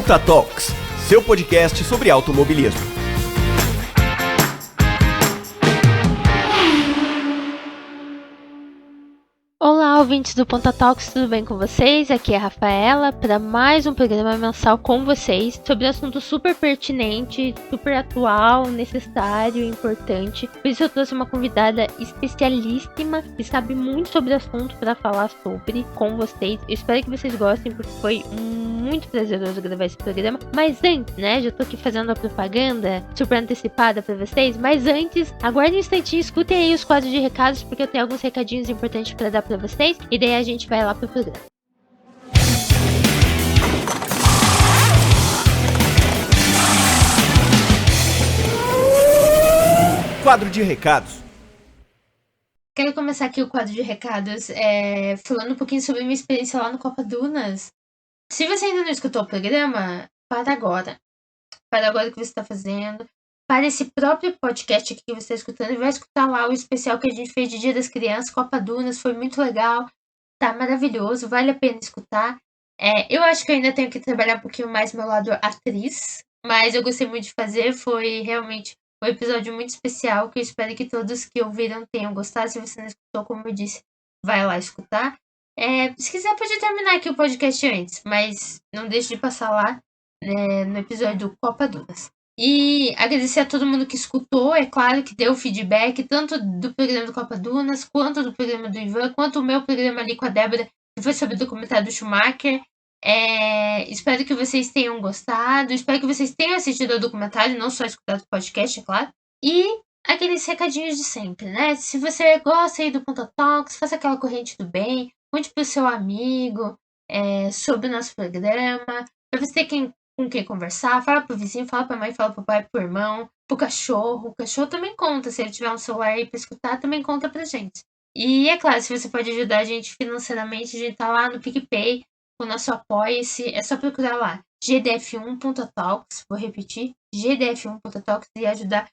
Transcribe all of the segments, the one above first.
Ponta Talks, seu podcast sobre automobilismo. Olá, ouvintes do Ponta Talks, tudo bem com vocês? Aqui é a Rafaela para mais um programa mensal com vocês sobre um assunto super pertinente, super atual, necessário e importante. Por isso eu trouxe uma convidada especialíssima que sabe muito sobre o assunto para falar sobre com vocês. Eu espero que vocês gostem porque foi muito prazeroso gravar esse programa. Mas antes, né, já tô aqui fazendo a propaganda super antecipada para vocês, mas antes, aguardem um instantinho, escutem aí os quadros de recados porque eu tenho alguns recadinhos importantes para dar para vocês e daí a gente vai lá pro programa. Quadro de recados. Quero começar aqui o quadro de recados falando um pouquinho sobre minha experiência lá no Copa Dunas. Se você ainda não escutou o programa, para agora. Para agora o que você está fazendo. Para esse próprio podcast aqui que você está escutando e vai escutar lá o especial que a gente fez de Dia das Crianças, Copa Dunas, foi muito legal. Tá maravilhoso, vale a pena escutar. Eu acho que eu ainda tenho que trabalhar um pouquinho mais meu lado atriz, mas eu gostei muito de fazer, foi realmente um episódio muito especial, que eu espero que todos que ouviram tenham gostado. Se você não escutou, como eu disse, vai lá escutar. Se quiser pode terminar aqui o podcast antes, mas não deixe de passar lá no episódio do Copa Dunas. E agradecer a todo mundo que escutou, é claro que deu feedback, tanto do programa do Copa Dunas, quanto do programa do Ivan, quanto o meu programa ali com a Débora, que foi sobre o documentário do Schumacher. Espero que vocês tenham gostado, espero que vocês tenham assistido ao documentário, não só escutado o podcast, é claro. E aqueles recadinhos de sempre, né? Se você gosta aí do Ponta Talks, faça aquela corrente do bem, conte pro seu amigo sobre o nosso programa, pra você ter com quem conversar, fala pro vizinho, fala pra mãe, fala pro pai, pro irmão, pro cachorro. O cachorro também conta, se ele tiver um celular aí pra escutar, também conta pra gente. E é claro, se você pode ajudar a gente financeiramente, a gente tá lá no PicPay, o nosso Apoia-se, é só procurar lá, gdf1.talks, vou repetir, gdf1.talks e ajudar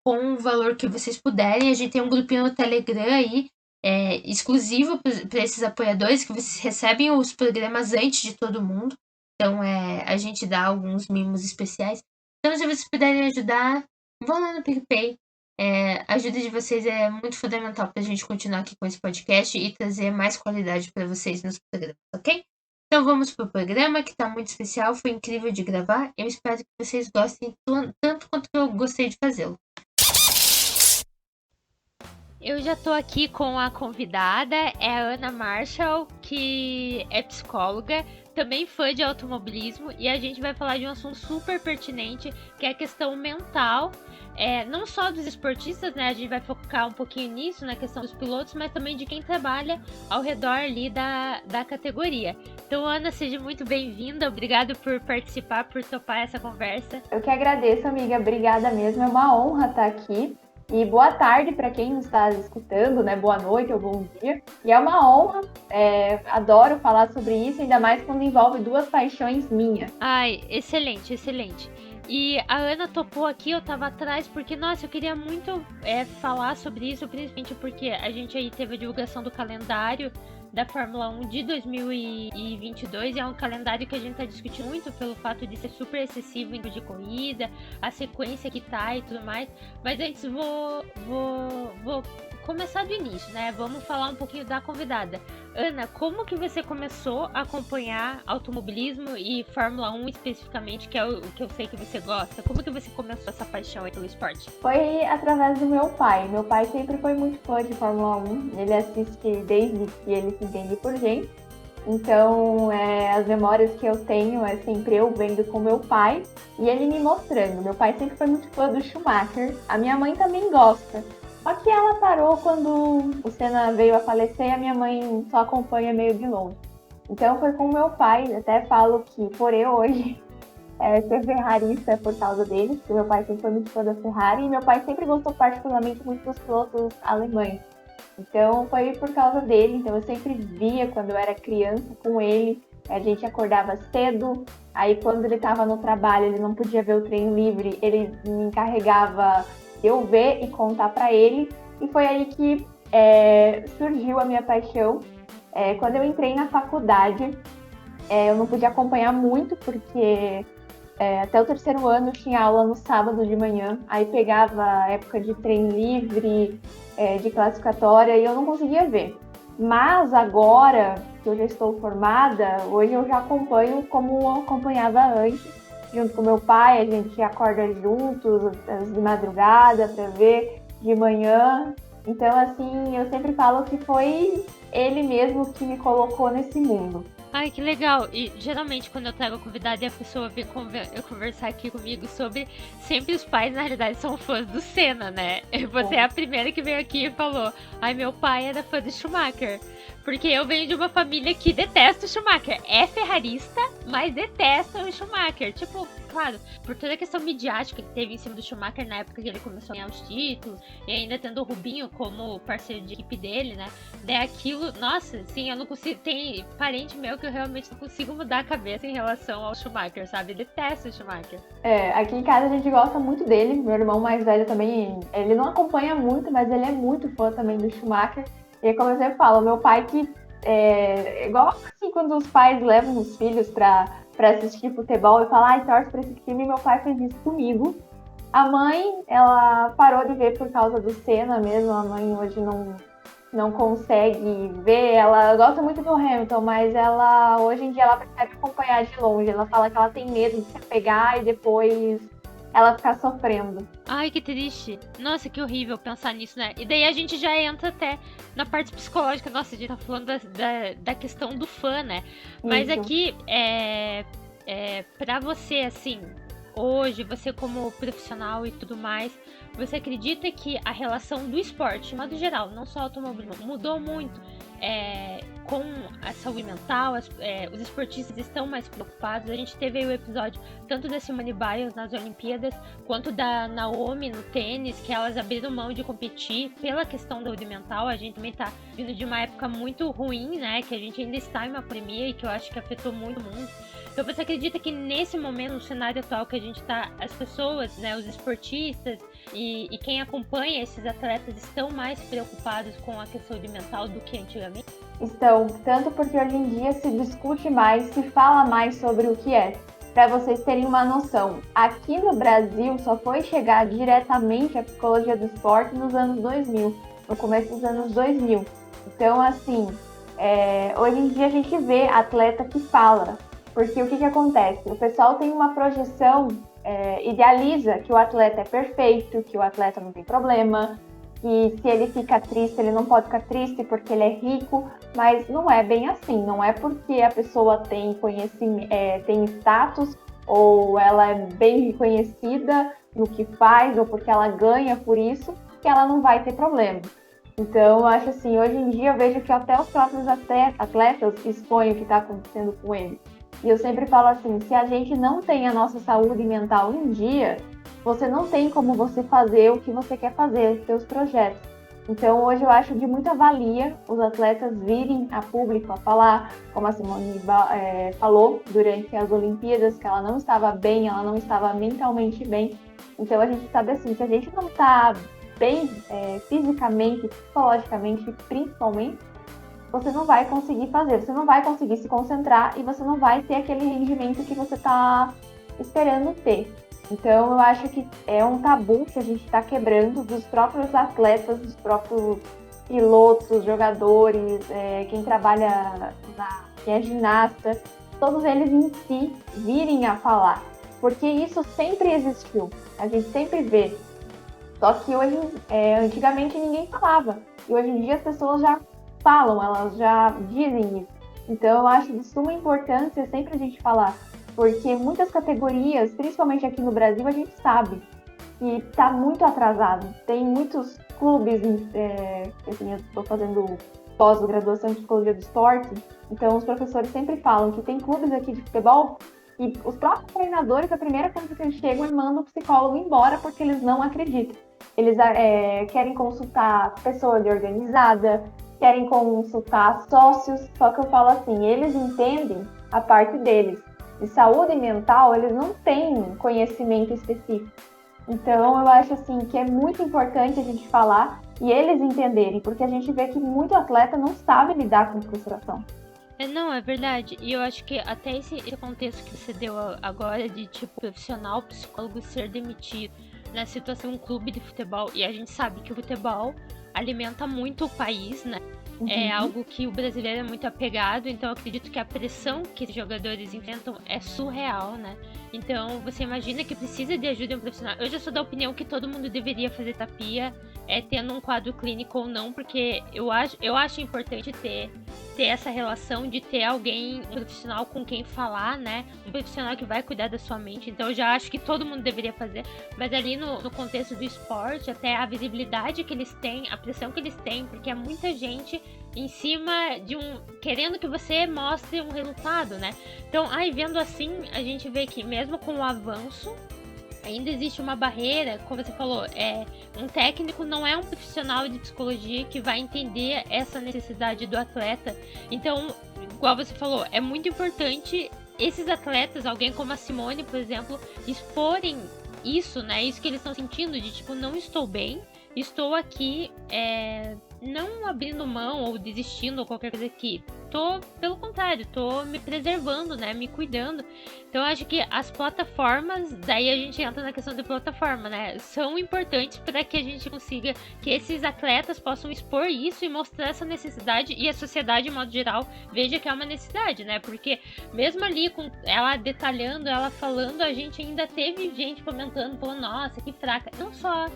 com o valor que vocês puderem. A gente tem um grupinho no Telegram aí, exclusivo para esses apoiadores, que vocês recebem os programas antes de todo mundo. Então, a gente dá alguns mimos especiais. Então, se vocês puderem ajudar, vão lá no PicPay. A ajuda de vocês é muito fundamental para a gente continuar aqui com esse podcast e trazer mais qualidade para vocês nos programas, ok? Então, vamos pro programa, que está muito especial. Foi incrível de gravar. Eu espero que vocês gostem tanto quanto eu gostei de fazê-lo. Eu já tô aqui com a convidada, é a Ana Marshall, que é psicóloga, também fã de automobilismo, e a gente vai falar de um assunto super pertinente, que é a questão mental, não só dos esportistas, né, a gente vai focar um pouquinho nisso, na questão dos pilotos, mas também de quem trabalha ao redor ali da categoria. Então, Ana, seja muito bem-vinda, obrigado por participar, por topar essa conversa. Eu que agradeço, amiga, obrigada mesmo, é uma honra estar aqui. E boa tarde para quem nos está escutando, né? Boa noite ou bom dia. E é uma honra, adoro falar sobre isso, ainda mais quando envolve duas paixões minhas. Ai, excelente, excelente. E a Ana topou aqui, eu tava atrás, porque, nossa, eu queria muito falar sobre isso, principalmente porque a gente aí teve a divulgação do calendário da Fórmula 1 de 2022, e é um calendário que a gente tá discutindo muito pelo fato de ser super excessivo em de corrida, a sequência que tá e tudo mais, mas antes vou começar do início, né? Vamos falar um pouquinho da convidada. Ana, como que você começou a acompanhar automobilismo e Fórmula 1 especificamente, que é o que eu sei que você gosta? Como que você começou essa paixão aí pelo esporte? Foi através do meu pai. Meu pai sempre foi muito fã de Fórmula 1. Ele assiste desde que ele se entende por gente. Então, as memórias que eu tenho é sempre eu vendo com meu pai e ele me mostrando. Meu pai sempre foi muito fã do Schumacher. A minha mãe também gosta. Só que ela parou quando o Senna veio a falecer e a minha mãe só acompanha meio de longe. Então foi com o meu pai, até falo que por eu hoje ser ferrarista é por causa dele, porque meu pai sempre foi muito fã da Ferrari e meu pai sempre gostou particularmente muito dos pilotos alemães. Então foi por causa dele, então eu sempre via quando eu era criança com ele, a gente acordava cedo, aí quando ele estava no trabalho, ele não podia ver o treino livre, ele me encarregava eu ver e contar para ele, e foi aí que surgiu a minha paixão. Quando eu entrei na faculdade, eu não podia acompanhar muito, porque até o 3º ano eu tinha aula no sábado de manhã, aí pegava a época de treino livre, de classificatória, e eu não conseguia ver. Mas agora que eu já estou formada, hoje eu já acompanho como eu acompanhava antes, junto com meu pai, a gente acorda juntos, de madrugada para ver, de manhã. Então, assim, eu sempre falo que foi ele mesmo que me colocou nesse mundo. Ai, que legal. E geralmente quando eu trago convidado e a pessoa vem conversar aqui comigo sobre... Sempre os pais, na realidade, são fãs do Senna, né? Você é a primeira que veio aqui e falou: ai, meu pai era fã de Schumacher. Porque eu venho de uma família que detesta o Schumacher. É ferrarista, mas detesta o Schumacher. Tipo, claro, por toda a questão midiática que teve em cima do Schumacher na época que ele começou a ganhar os títulos, e ainda tendo o Rubinho como parceiro de equipe dele, né? Daí aquilo, nossa, assim, eu não consigo. Tem parente meu que eu realmente não consigo mudar a cabeça em relação ao Schumacher, sabe? Detesta o Schumacher. Aqui em casa a gente gosta muito dele. Meu irmão mais velho também, ele não acompanha muito, mas ele é muito fã também do Schumacher. E como eu sempre falo, meu pai que igual assim, quando os pais levam os filhos pra assistir futebol e falar, ai, torce pra esse time, meu pai fez isso comigo. A mãe, ela parou de ver por causa do Senna mesmo, a mãe hoje não consegue ver, ela gosta muito do Hamilton, mas ela, hoje em dia, ela prefere acompanhar de longe, ela fala que ela tem medo de se apegar e depois ela ficar sofrendo. Ai, que triste. Nossa, que horrível pensar nisso, né? E daí a gente já entra até na parte psicológica. Nossa, a gente tá falando da questão do fã, né? Mas Isso. aqui, pra você, assim, hoje, você como profissional e tudo mais, você acredita que a relação do esporte, de modo geral, não só automobilismo, mudou muito com a saúde mental? Os esportistas estão mais preocupados. A gente teve aí o episódio tanto da Simone Biles nas Olimpíadas, quanto da Naomi no tênis, que elas abriram mão de competir pela questão da saúde mental. A gente também tá vindo de uma época muito ruim, né, que a gente ainda está em uma pandemia e que eu acho que afetou muito o mundo. Então você acredita que nesse momento, no cenário atual que a gente tá, as pessoas, né, os esportistas e quem acompanha esses atletas estão mais preocupados com a questão saúde mental do que antigamente? Estão, tanto porque hoje em dia se discute mais, se fala mais sobre o que é. Para vocês terem uma noção, aqui no Brasil só foi chegar diretamente a psicologia do esporte nos anos 2000, no começo dos anos 2000. Então, assim, hoje em dia a gente vê atleta que fala, porque o que acontece? O pessoal tem uma projeção, idealiza que o atleta é perfeito, que o atleta não tem problema, que se ele fica triste, ele não pode ficar triste porque ele é rico, mas não é bem assim. Não é porque a pessoa tem conhecimento, tem status, ou ela é bem reconhecida no que faz, ou porque ela ganha por isso, que ela não vai ter problema. Então, eu acho assim, hoje em dia eu vejo que até os próprios atletas expõem o que está acontecendo com eles. E eu sempre falo assim, se a gente não tem a nossa saúde mental em dia, você não tem como você fazer o que você quer fazer, os seus projetos. Então, hoje eu acho de muita valia os atletas virem a público a falar, como a Simone falou durante as Olimpíadas, que ela não estava bem, ela não estava mentalmente bem. Então, a gente sabe assim, se a gente não está bem fisicamente, psicologicamente, principalmente, você não vai conseguir fazer, você não vai conseguir se concentrar e você não vai ter aquele rendimento que você está esperando ter. Então, eu acho que é um tabu que a gente está quebrando dos próprios atletas, dos próprios pilotos, jogadores, quem trabalha, quem é ginasta, todos eles em si virem a falar. Porque isso sempre existiu, a gente sempre vê. Só que hoje, antigamente ninguém falava. E hoje em dia as pessoas já falam, elas já dizem isso. Então, eu acho de suma importância sempre a gente falar. Porque muitas categorias, principalmente aqui no Brasil, a gente sabe que está muito atrasado. Tem muitos clubes, assim, eu estou fazendo pós-graduação em psicologia do esporte, então os professores sempre falam que tem clubes aqui de futebol e os próprios treinadores, a primeira coisa que eles chegam e mandam o psicólogo embora porque eles não acreditam. Eles querem consultar pessoa organizada, querem consultar sócios, só que eu falo assim, eles entendem a parte deles. De saúde mental, eles não têm conhecimento específico. Então, eu acho assim que é muito importante a gente falar e eles entenderem, porque a gente vê que muito atleta não sabe lidar com frustração. Não, é verdade. E eu acho que até esse contexto que você deu agora de, tipo, profissional, psicólogo ser demitido na situação um clube de futebol, e a gente sabe que o futebol alimenta muito o país, né? É algo que o brasileiro é muito apegado, então eu acredito que a pressão que os jogadores enfrentam é surreal, né? Então você imagina que precisa de ajuda um profissional. Eu já sou da opinião que todo mundo deveria fazer terapia, tendo um quadro clínico ou não, porque eu acho importante ter essa relação de ter alguém, um profissional com quem falar, né? Um profissional que vai cuidar da sua mente. Então eu já acho que todo mundo deveria fazer, mas ali no contexto do esporte, até a visibilidade que eles têm, a pressão que eles têm, porque é muita gente em cima de querendo que você mostre um resultado, né? Então, vendo assim, a gente vê que mesmo com o avanço, ainda existe uma barreira, como você falou, um técnico não é um profissional de psicologia que vai entender essa necessidade do atleta. Então, igual você falou, é muito importante esses atletas, alguém como a Simone, por exemplo, exporem isso, né? Isso que eles estão sentindo de tipo, não estou bem, estou aqui, não abrindo mão ou desistindo ou qualquer coisa aqui. Pelo contrário, tô me preservando, né? Me cuidando. Então, eu acho que as plataformas, daí a gente entra na questão da plataforma, né? São importantes para que a gente consiga, que esses atletas possam expor isso e mostrar essa necessidade e a sociedade, de modo geral, veja que é uma necessidade, né? Porque mesmo ali com ela detalhando, ela falando, a gente ainda teve gente comentando, falando, nossa, que fraca. Não só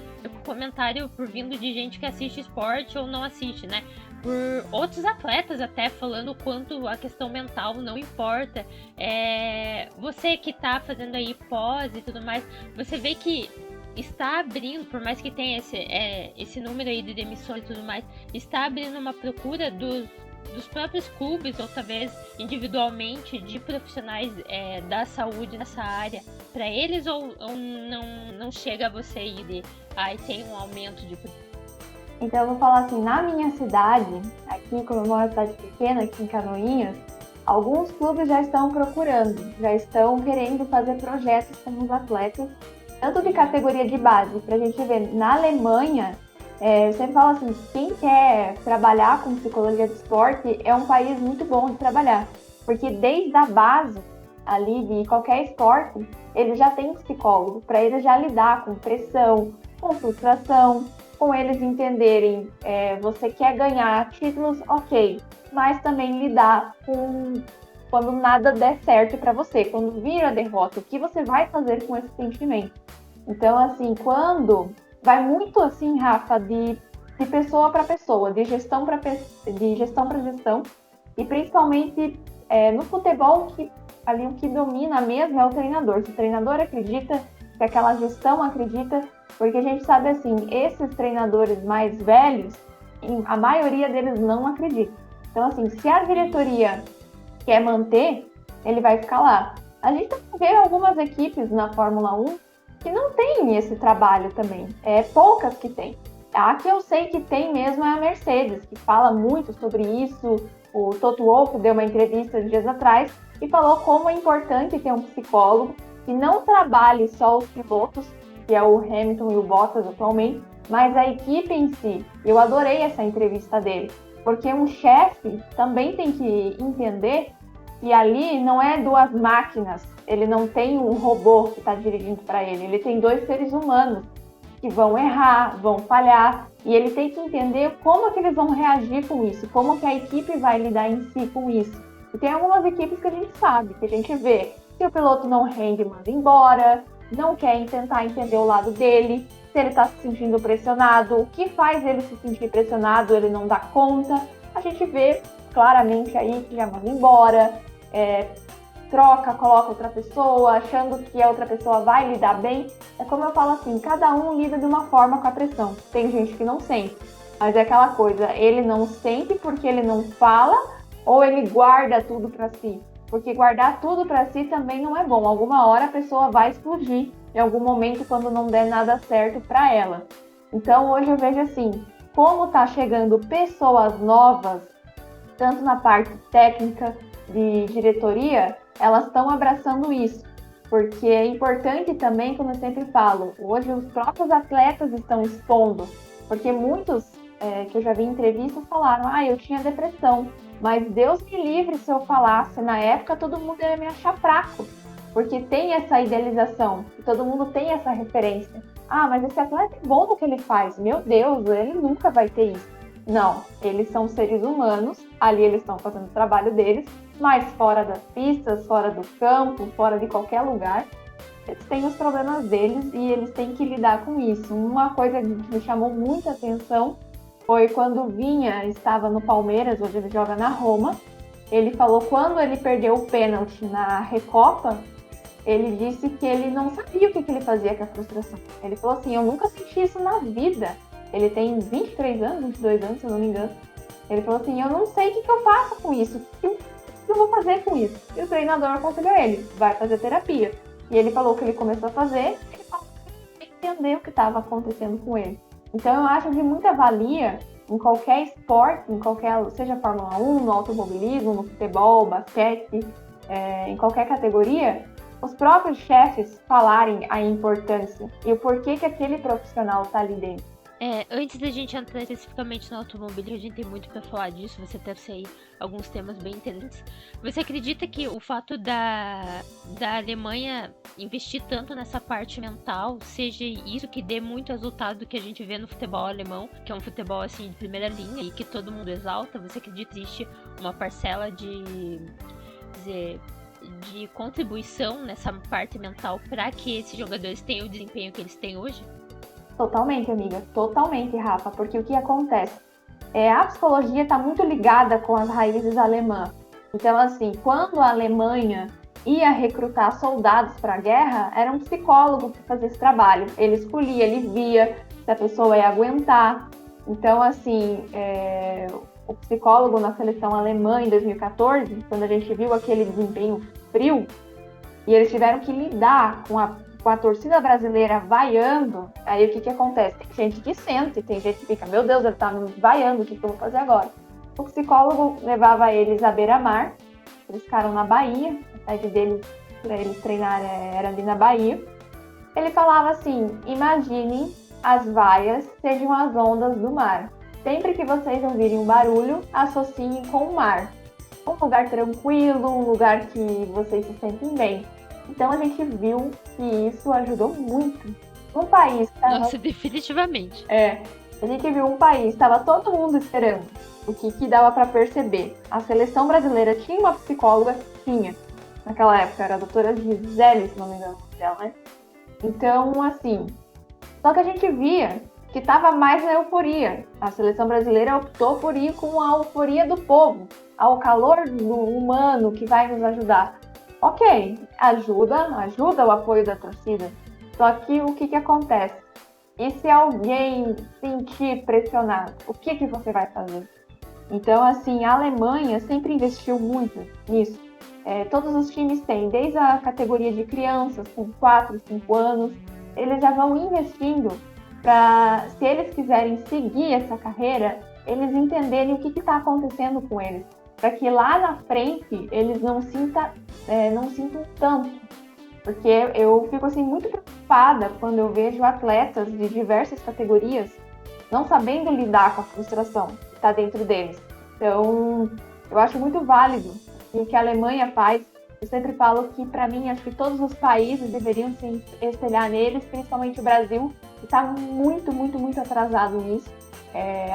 comentário por vindo de gente que assiste esporte ou não assiste, né? Por outros atletas até falando o quanto a questão mental não importa. Você que tá fazendo aí pós e tudo mais, você vê que está abrindo, por mais que tenha esse número aí de demissões e tudo mais, está abrindo uma procura dos próprios clubes, ou talvez individualmente, de profissionais da saúde nessa área, para eles, ou não chega a você aí de tem um aumento de... Então eu vou falar assim, na minha cidade, aqui como eu moro em uma cidade pequena, aqui em Canoinhas, alguns clubes já estão procurando, já estão querendo fazer projetos com os atletas, tanto de categoria de base, pra gente ver, na Alemanha, eu sempre falo assim, quem quer trabalhar com psicologia do esporte é um país muito bom de trabalhar, porque desde a base ali de qualquer esporte, ele já tem psicólogo, para ele já lidar com pressão, com frustração, com eles entenderem, você quer ganhar títulos, ok, mas também lidar com quando nada der certo para você, quando vir a derrota, o que você vai fazer com esse sentimento. Então, assim, quando vai muito assim, Rafa, de pessoa para pessoa, de gestão para gestão, e principalmente no futebol, que ali o que domina mesmo é o treinador. Se o treinador acredita, se aquela gestão acredita, porque a gente sabe assim, esses treinadores mais velhos, a maioria deles não acredita. Então, assim, se a diretoria quer manter, ele vai ficar lá. A gente vê algumas equipes na Fórmula 1 que não tem esse trabalho também. Poucas que tem. A que eu sei que tem mesmo é a Mercedes, que fala muito sobre isso. O Toto Wolff deu uma entrevista dias atrás e falou como é importante ter um psicólogo que não trabalhe só os pilotos, que é o Hamilton e o Bottas atualmente, mas a equipe em si. Eu adorei essa entrevista dele, porque um chefe também tem que entender que ali não é duas máquinas, ele não tem um robô que está dirigindo para ele tem dois seres humanos que vão errar, vão falhar, e ele tem que entender como que eles vão reagir com isso, como que a equipe vai lidar em si com isso. E tem algumas equipes que a gente sabe, que a gente vê, se o piloto não rende, manda embora, não quer tentar entender o lado dele, se ele está se sentindo pressionado, o que faz ele se sentir pressionado, ele não dá conta. A gente vê claramente aí que já manda embora, troca, coloca outra pessoa, achando que a outra pessoa vai lidar bem. É como eu falo assim, cada um lida de uma forma com a pressão. Tem gente que não sente, mas é aquela coisa, ele não sente porque ele não fala ou ele guarda tudo para si. Porque guardar tudo para si também não é bom. Alguma hora a pessoa vai explodir em algum momento quando não der nada certo para ela. Então hoje eu vejo assim, como tá chegando pessoas novas, tanto na parte técnica de diretoria, elas estão abraçando isso. Porque é importante também, como eu sempre falo, hoje os próprios atletas estão expondo. Porque muitos que eu já vi em entrevistas falaram, eu tinha depressão. Mas Deus me livre se eu falasse na época, todo mundo ia me achar fraco. Porque tem essa idealização, e todo mundo tem essa referência. Ah, mas esse atleta é bom no que ele faz. Meu Deus, ele nunca vai ter isso. Não, eles são seres humanos, ali eles estão fazendo o trabalho deles, mas fora das pistas, fora do campo, fora de qualquer lugar, eles têm os problemas deles e eles têm que lidar com isso. Uma coisa que me chamou muita atenção foi quando o Vinha estava no Palmeiras, hoje ele joga na Roma. Ele falou quando ele perdeu o pênalti na Recopa, ele disse que ele não sabia o que ele fazia com a frustração. Ele falou assim, eu nunca senti isso na vida. Ele tem 23 anos, 22 anos, se eu não me engano. Ele falou assim, eu não sei o que eu faço com isso. O que eu vou fazer com isso? E o treinador aconselhou ele, vai fazer terapia. E ele falou que ele começou a fazer, ele falou que entendeu o que estava acontecendo com ele. Então eu acho de muita valia em qualquer esporte, seja Fórmula 1, no automobilismo, no futebol, basquete, em qualquer categoria, os próprios chefes falarem a importância e o porquê que aquele profissional está ali dentro. Antes da gente entrar especificamente no automobilismo, a gente tem muito para falar disso, você trouxe aí alguns temas bem interessantes. Você acredita que o fato da Alemanha investir tanto nessa parte mental seja isso que dê muito resultado do que a gente vê no futebol alemão, que é um futebol assim de primeira linha e que todo mundo exalta? Você acredita que existe uma parcela de contribuição nessa parte mental para que esses jogadores tenham o desempenho que eles têm hoje? Totalmente, amiga. Totalmente, Rafa. Porque o que acontece? A psicologia está muito ligada com as raízes alemãs. Então, assim, quando a Alemanha ia recrutar soldados para a guerra, era um psicólogo que fazia esse trabalho. Ele escolhia, ele via se a pessoa ia aguentar. Então, assim, o psicólogo na seleção alemã em 2014, quando a gente viu aquele desempenho frio, e eles tiveram que lidar com a torcida brasileira vaiando, aí o que acontece? Tem gente que sente, tem gente que fica, meu Deus, ele tá me vaiando, o que eu vou fazer agora? O psicólogo levava eles à beira-mar, eles ficaram na Bahia, a sede deles, para eles treinarem, era ali na Bahia. Ele falava assim, imaginem as vaias sejam as ondas do mar. Sempre que vocês ouvirem um barulho, associem com o mar. Um lugar tranquilo, um lugar que vocês se sentem bem. Então a gente viu que isso ajudou muito. Um país... Nossa, definitivamente. A gente viu um país, estava todo mundo esperando. O que dava para perceber? A seleção brasileira tinha uma psicóloga? Tinha. Naquela época era a doutora Gisele, se não me engano dela, né? Então, assim... Só que a gente via que estava mais na euforia. A seleção brasileira optou por ir com a euforia do povo, ao calor do humano que vai nos ajudar. Ok, ajuda o apoio da torcida. Só que o que acontece? E se alguém sentir pressionado, o que você vai fazer? Então, assim, a Alemanha sempre investiu muito nisso. Todos os times têm, desde a categoria de crianças, com 4, 5 anos, eles já vão investindo para, se eles quiserem seguir essa carreira, eles entenderem o que está acontecendo com eles. Para que lá na frente eles não sintam tanto. Porque eu fico assim, muito preocupada quando eu vejo atletas de diversas categorias não sabendo lidar com a frustração que está dentro deles. Então, eu acho muito válido o que a Alemanha faz. Eu sempre falo que, para mim, acho que todos os países deveriam se espelhar neles, principalmente o Brasil, que está muito, muito, muito atrasado nisso.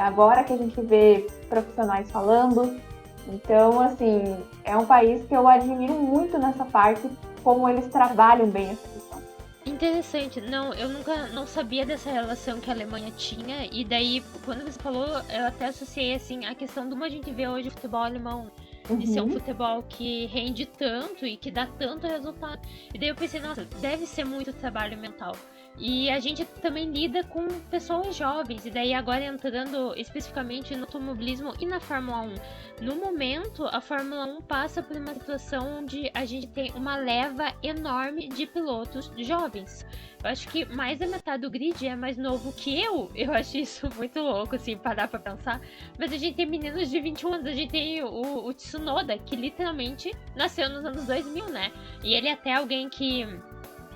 Agora que a gente vê profissionais falando. Então, assim, é um país que eu admiro muito nessa parte, como eles trabalham bem essa questão. Interessante. Não, eu não sabia dessa relação que a Alemanha tinha, e daí, quando você falou, eu até associei, assim, a questão de como a gente vê hoje o futebol alemão, de ser um futebol que rende tanto e que dá tanto resultado. E daí eu pensei, nossa, deve ser muito trabalho mental. E a gente também lida com pessoas jovens, e daí agora entrando especificamente no automobilismo e na Fórmula 1. No momento, a Fórmula 1 passa por uma situação onde a gente tem uma leva enorme de pilotos jovens. Eu acho que mais da metade do grid é mais novo que eu. Eu acho isso muito louco, assim, parar pra pensar. Mas a gente tem meninos de 21 anos, a gente tem o Tsunoda, que literalmente nasceu nos anos 2000, né? E ele é até alguém que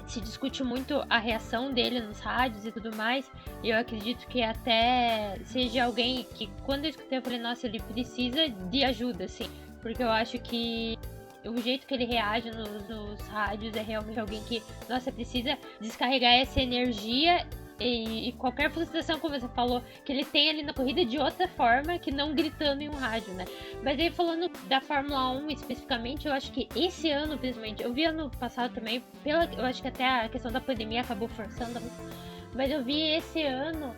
se discute muito a reação dele nos rádios e tudo mais, e eu acredito que até seja alguém que, quando eu escutei, eu falei, nossa, ele precisa de ajuda, assim, porque eu acho que o jeito que ele reage nos rádios é realmente alguém que, nossa, precisa descarregar essa energia e qualquer frustração, como você falou, que ele tem ali na corrida de outra forma que não gritando em um rádio, né? Mas aí falando da Fórmula 1 especificamente, eu acho que esse ano, principalmente, eu vi ano passado também, eu acho que até a questão da pandemia acabou forçando, mas eu vi esse ano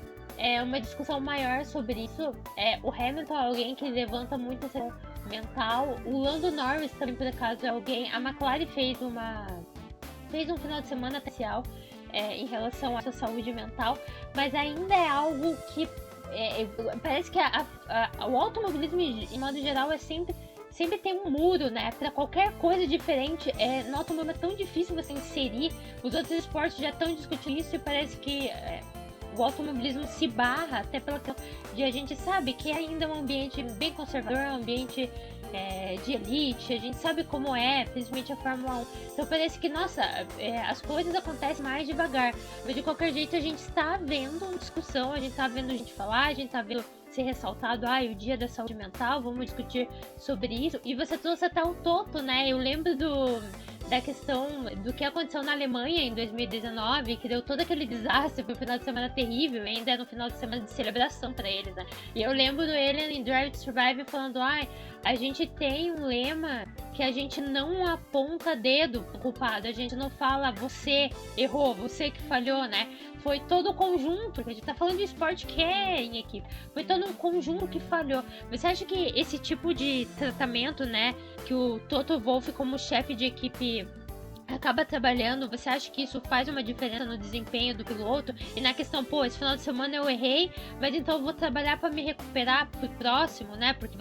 uma discussão maior sobre isso. O Hamilton é alguém que levanta muito essa mental, o Lando Norris também, por acaso, é alguém, a McLaren fez um final de semana especial em relação à sua saúde mental, mas ainda é algo que parece que o automobilismo, em modo geral, sempre tem um muro, né? Para qualquer coisa diferente, no automobilismo é tão difícil você inserir, os outros esportes já estão discutindo isso e parece que o automobilismo se barra, até pela questão de a gente sabe que é ainda um ambiente bem conservador, um ambiente de elite, a gente sabe como principalmente a Fórmula 1. Então parece que, nossa, as coisas acontecem mais devagar, mas de qualquer jeito a gente está vendo uma discussão, a gente está vendo gente falar, a gente está vendo ser ressaltado, o dia da saúde mental, vamos discutir sobre isso. E você trouxe até o Toto, né? Eu lembro da questão do que aconteceu na Alemanha em 2019, que deu todo aquele desastre, foi um final de semana terrível, e ainda era um final de semana de celebração pra eles, né? E eu lembro do ele em Drive to Survive falando, a gente tem um lema que a gente não aponta dedo pro culpado, a gente não fala você errou, você que falhou, né? Foi todo o conjunto, porque a gente tá falando de esporte que é em equipe, foi todo um conjunto que falhou. Você acha que esse tipo de tratamento, né, que o Toto Wolff como chefe de equipe acaba trabalhando, você acha que isso faz uma diferença no desempenho do piloto? E na questão, esse final de semana eu errei, mas então eu vou trabalhar para me recuperar pro próximo, né? Porque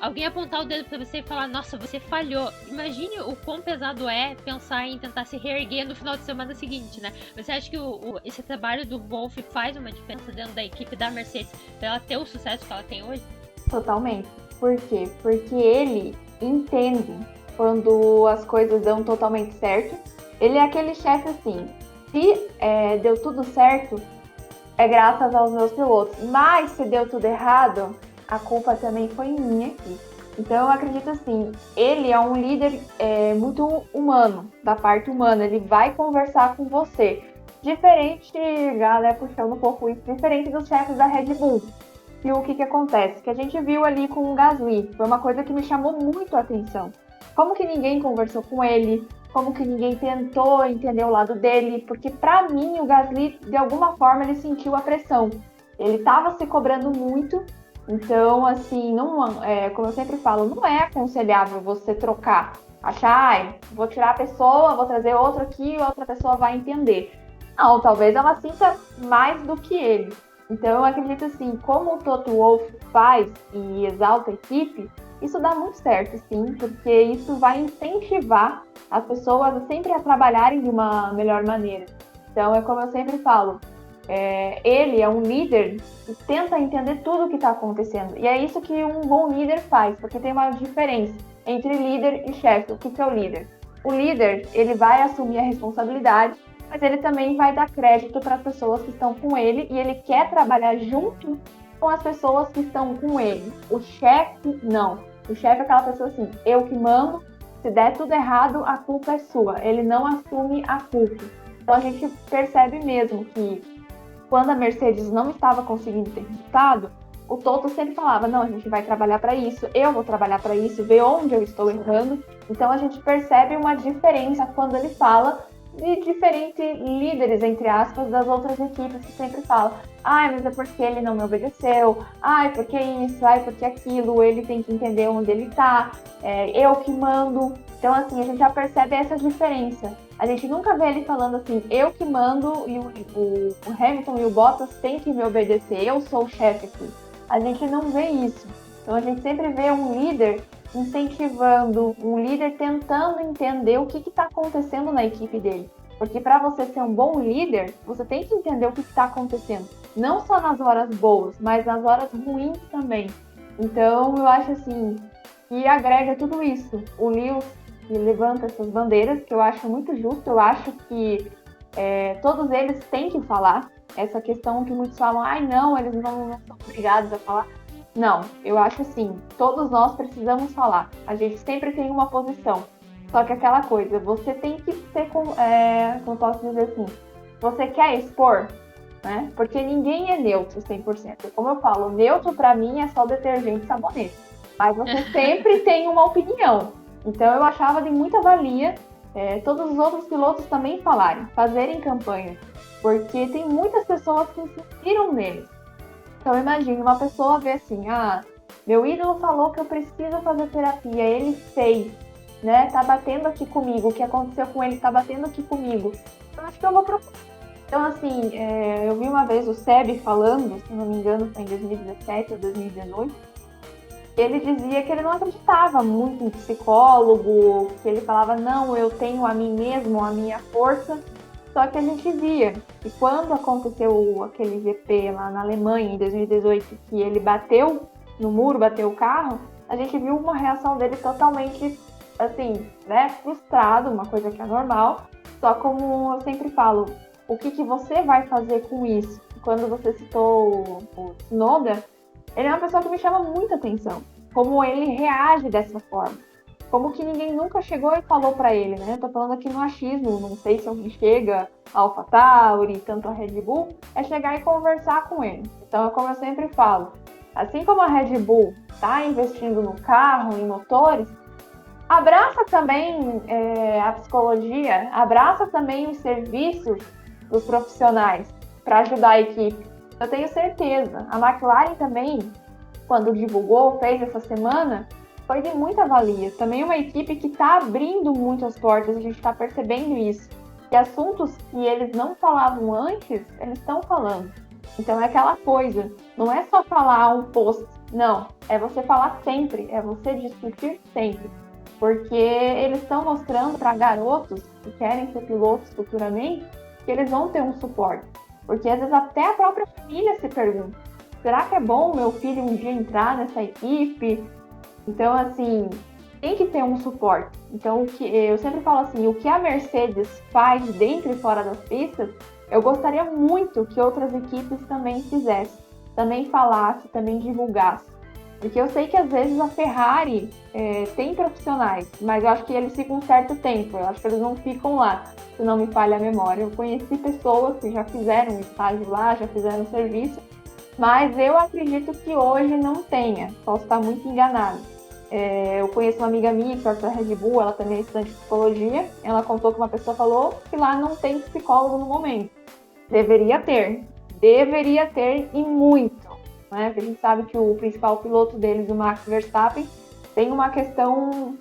alguém apontar o dedo para você e falar, nossa, você falhou. Imagine o quão pesado é pensar em tentar se reerguer no final de semana seguinte, né? Você acha que esse trabalho do Wolff faz uma diferença dentro da equipe da Mercedes para ela ter o sucesso que ela tem hoje? Totalmente. Por quê? Porque ele entende quando as coisas dão totalmente certo. Ele é aquele chefe assim, se deu tudo certo, é graças aos meus pilotos. Mas se deu tudo errado, a culpa também foi minha aqui. Então eu acredito assim, ele é um líder muito humano, da parte humana, ele vai conversar com você. Diferente, galera, puxando um pouco isso, diferente dos chefes da Red Bull. E o que acontece? Que a gente viu ali com o Gasly, foi uma coisa que me chamou muito a atenção. Como que ninguém conversou com ele, como que ninguém tentou entender o lado dele, porque pra mim o Gasly, de alguma forma, ele sentiu a pressão. Ele tava se cobrando muito, então, assim, como eu sempre falo, não é aconselhável você trocar, achar, vou tirar a pessoa, vou trazer outro aqui, outra pessoa vai entender. Não, talvez ela sinta mais do que ele. Então, eu acredito assim, como o Toto Wolff faz e exalta a equipe, isso dá muito certo, sim, porque isso vai incentivar as pessoas sempre a trabalharem de uma melhor maneira. Então, é como eu sempre falo, ele é um líder que tenta entender tudo o que está acontecendo. E é isso que um bom líder faz, porque tem uma diferença entre líder e chefe. O que é o líder? O líder, ele vai assumir a responsabilidade, mas ele também vai dar crédito para as pessoas que estão com ele e ele quer trabalhar junto com as pessoas que estão com ele. O chefe, não. O chefe é aquela pessoa assim, eu que mando, se der tudo errado, a culpa é sua. Ele não assume a culpa. Então a gente percebe mesmo que quando a Mercedes não estava conseguindo ter resultado, o Toto sempre falava, não, a gente vai trabalhar para isso, eu vou trabalhar para isso, ver onde eu estou errando. Então a gente percebe uma diferença quando ele fala de diferentes líderes, entre aspas, das outras equipes que sempre falam, mas é porque ele não me obedeceu, porque isso, porque aquilo, ele tem que entender onde ele tá, eu que mando. Então, assim, a gente já percebe essa diferença. A gente nunca vê ele falando assim, eu que mando e o Hamilton e o Bottas têm que me obedecer, eu sou o chefe aqui. A gente não vê isso. Então, a gente sempre vê um líder incentivando, um líder tentando entender o que está acontecendo na equipe dele. Porque para você ser um bom líder, você tem que entender o que está acontecendo. Não só nas horas boas, mas nas horas ruins também. Então, eu acho assim, que agrega tudo isso. O Lewis que levanta essas bandeiras, que eu acho muito justo. Eu acho que todos eles têm que falar. Essa questão que muitos falam, não, eles não são obrigados a falar. Não, eu acho assim, todos nós precisamos falar. A gente sempre tem uma posição. Só que aquela coisa, você tem que ser, como posso dizer assim, você quer expor, né? Porque ninguém é neutro 100%. Como eu falo, neutro pra mim é só detergente e sabonete. Mas você sempre tem uma opinião. Então eu achava de muita valia todos os outros pilotos também falarem, fazerem campanha. Porque tem muitas pessoas que se inspiram neles. Então imagine, uma pessoa ver assim, meu ídolo falou que eu preciso fazer terapia, ele fez, né? Tá batendo aqui comigo, o que aconteceu com ele tá batendo aqui comigo. Eu acho que eu vou procurar. Então assim, eu vi uma vez o Seb falando, se não me engano foi em 2017 ou 2018, ele dizia que ele não acreditava muito em psicólogo, que ele falava, não, eu tenho a mim mesmo, a minha força. Só que a gente via que quando aconteceu aquele GP lá na Alemanha, em 2018, que ele bateu no muro, bateu o carro, a gente viu uma reação dele totalmente, assim, né, frustrado, uma coisa que é normal. Só como eu sempre falo, o que você vai fazer com isso? Quando você citou o Tsunoda, ele é uma pessoa que me chama muita atenção. Como ele reage dessa forma. Como que ninguém nunca chegou e falou pra ele, né? Eu tô falando aqui no achismo, não sei se alguém chega, a AlphaTauri, tanto a Red Bull, é chegar e conversar com ele. Então, como eu sempre falo, assim como a Red Bull tá investindo no carro, em motores, abraça também a psicologia, abraça também os serviços dos profissionais para ajudar a equipe. Eu tenho certeza. A McLaren também, quando divulgou, fez essa semana, foi de muita valia. Também uma equipe que está abrindo muito as portas, a gente está percebendo isso. E assuntos que eles não falavam antes, eles estão falando. Então é aquela coisa, não é só falar um post, não. É você falar sempre, é você discutir sempre. Porque eles estão mostrando para garotos que querem ser pilotos futuramente, que eles vão ter um suporte. Porque às vezes até a própria família se pergunta, será que é bom meu filho um dia entrar nessa equipe? Então, assim, tem que ter um suporte. Então, eu sempre falo assim, o que a Mercedes faz dentro e fora das pistas, eu gostaria muito que outras equipes também fizessem. Também falassem, também divulgassem. Porque eu sei que às vezes a Ferrari tem profissionais, mas eu acho que eles ficam um certo tempo. Eu acho que eles não ficam lá, se não me falha a memória. Eu conheci pessoas que já fizeram estágio lá, já fizeram serviço, mas eu acredito que hoje não tenha. Posso estar muito enganada. Eu conheço uma amiga minha que torce da Red Bull, ela também é estudante de psicologia. Ela contou que uma pessoa falou que lá não tem psicólogo no momento. Deveria ter e muito. Né? Porque a gente sabe que o principal piloto deles, o Max Verstappen, tem uma questão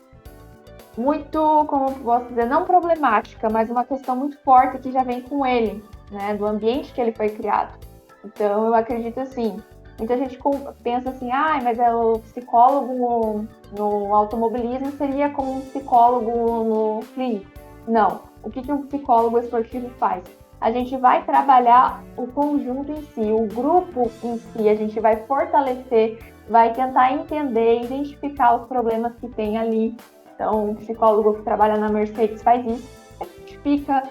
muito, como eu posso dizer, não problemática, mas uma questão muito forte que já vem com ele, né? Do ambiente que ele foi criado. Então, eu acredito assim, muita gente pensa assim, mas o psicólogo no automobilismo seria como um psicólogo no clínico. Não. O que um psicólogo esportivo faz? A gente vai trabalhar o conjunto em si, o grupo em si, a gente vai fortalecer, vai tentar entender, identificar os problemas que tem ali. Então, o psicólogo que trabalha na Mercedes faz isso, identifica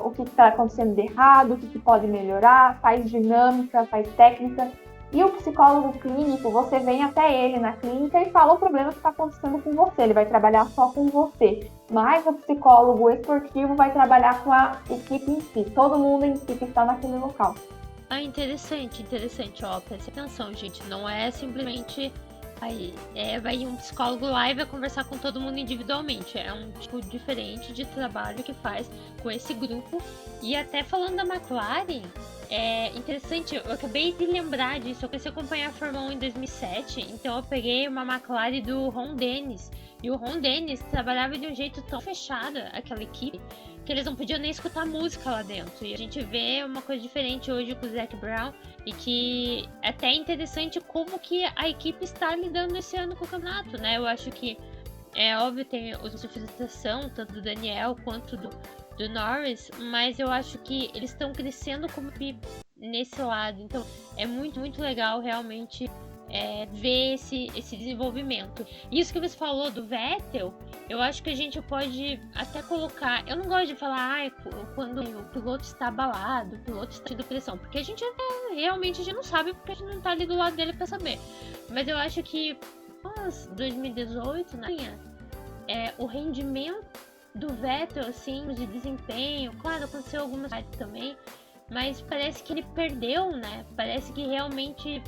o que está acontecendo de errado, o que pode melhorar, faz dinâmica, faz técnica. E o psicólogo clínico, você vem até ele na clínica e fala o problema que está acontecendo com você. Ele vai trabalhar só com você. Mas o psicólogo esportivo vai trabalhar com a equipe em si. Todo mundo em si que está naquele local. Interessante. Ó, presta atenção, gente. Não é simplesmente... vai um psicólogo lá e vai conversar com todo mundo individualmente. É um tipo diferente de trabalho que faz com esse grupo. E até falando da McLaren, é interessante, eu acabei de lembrar disso. Eu comecei a acompanhar a Fórmula 1 em 2007, então eu peguei uma McLaren do Ron Dennis. E o Ron Dennis trabalhava de um jeito tão fechado, aquela equipe, que eles não podiam nem escutar música lá dentro. E a gente vê uma coisa diferente hoje com o Zac Brown, e que é até interessante como que a equipe está lidando esse ano com o campeonato, né? Eu acho que, é óbvio, tem os de frustração, tanto do Daniel quanto do Norris, mas eu acho que eles estão crescendo como equipe nesse lado. Então, é muito, muito legal, realmente, ver esse desenvolvimento. Isso que você falou do Vettel, eu acho que a gente pode até colocar. Eu não gosto de falar quando o piloto está abalado, o piloto está tendo pressão, porque a gente realmente a gente não sabe, porque a gente não está ali do lado dele para saber. Mas eu acho que 2018, né, o rendimento do Vettel, assim, de desempenho, claro, aconteceu algumas coisas também, mas parece que ele perdeu, né? Parece que realmente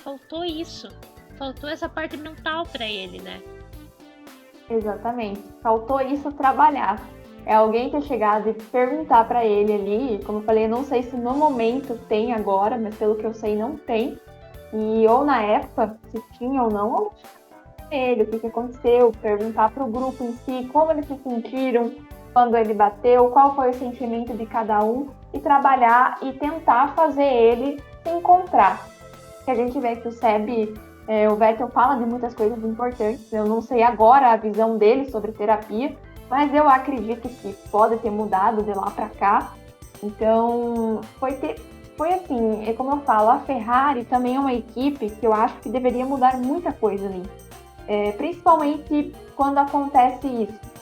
faltou isso. Faltou essa parte mental para ele, né? Exatamente. Faltou isso trabalhar. É alguém ter chegado e perguntar para ele ali, como eu falei, eu não sei se no momento tem agora, mas pelo que eu sei não tem. E ou na época, se tinha ou não, ou ele, o que aconteceu, perguntar para o grupo em si como eles se sentiram quando ele bateu, qual foi o sentimento de cada um e trabalhar e tentar fazer ele se encontrar. Que a gente vê que o Seb, o Vettel fala de muitas coisas importantes, eu não sei agora a visão dele sobre terapia, mas eu acredito que pode ter mudado de lá para cá. Então, foi assim, como eu falo, a Ferrari também é uma equipe que eu acho que deveria mudar muita coisa ali. Principalmente quando acontece isso.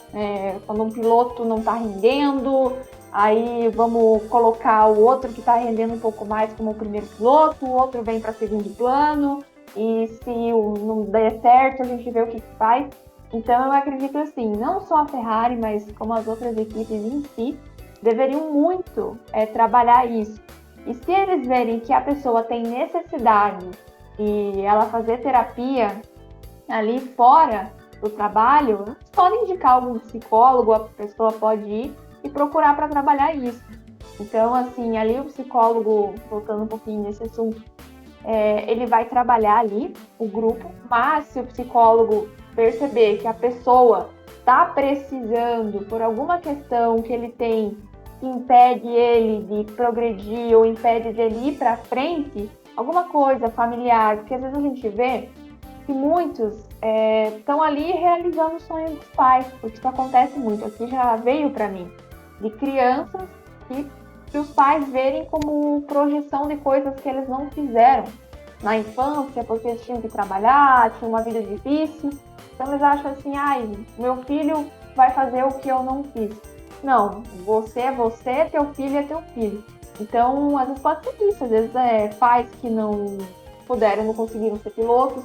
Quando um piloto não está rendendo, aí vamos colocar o outro que está rendendo um pouco mais como o primeiro piloto, o outro vem para segundo plano, e se não der certo, a gente vê o que faz. Então eu acredito assim, não só a Ferrari, mas como as outras equipes em si, deveriam muito trabalhar isso. E se eles verem que a pessoa tem necessidade e ela fazer terapia ali fora do trabalho, podem indicar algum psicólogo, a pessoa pode ir e procurar para trabalhar isso. Então, assim, ali o psicólogo, voltando um pouquinho nesse assunto, ele vai trabalhar ali o grupo, mas se o psicólogo perceber que a pessoa está precisando por alguma questão que ele tem que impede ele de progredir ou impede de ele ir para frente, alguma coisa familiar, porque às vezes a gente vê que muitos estão ali realizando o sonho dos pais, porque isso acontece muito. Aqui já veio para mim, de crianças que os pais verem como projeção de coisas que eles não fizeram na infância, porque eles tinham que trabalhar, tinham uma vida difícil. Então eles acham assim, meu filho vai fazer o que eu não fiz. Não, você é você, teu filho é teu filho. Então, às vezes pode ser isso, às vezes pais que não puderam, não conseguiram ser pilotos,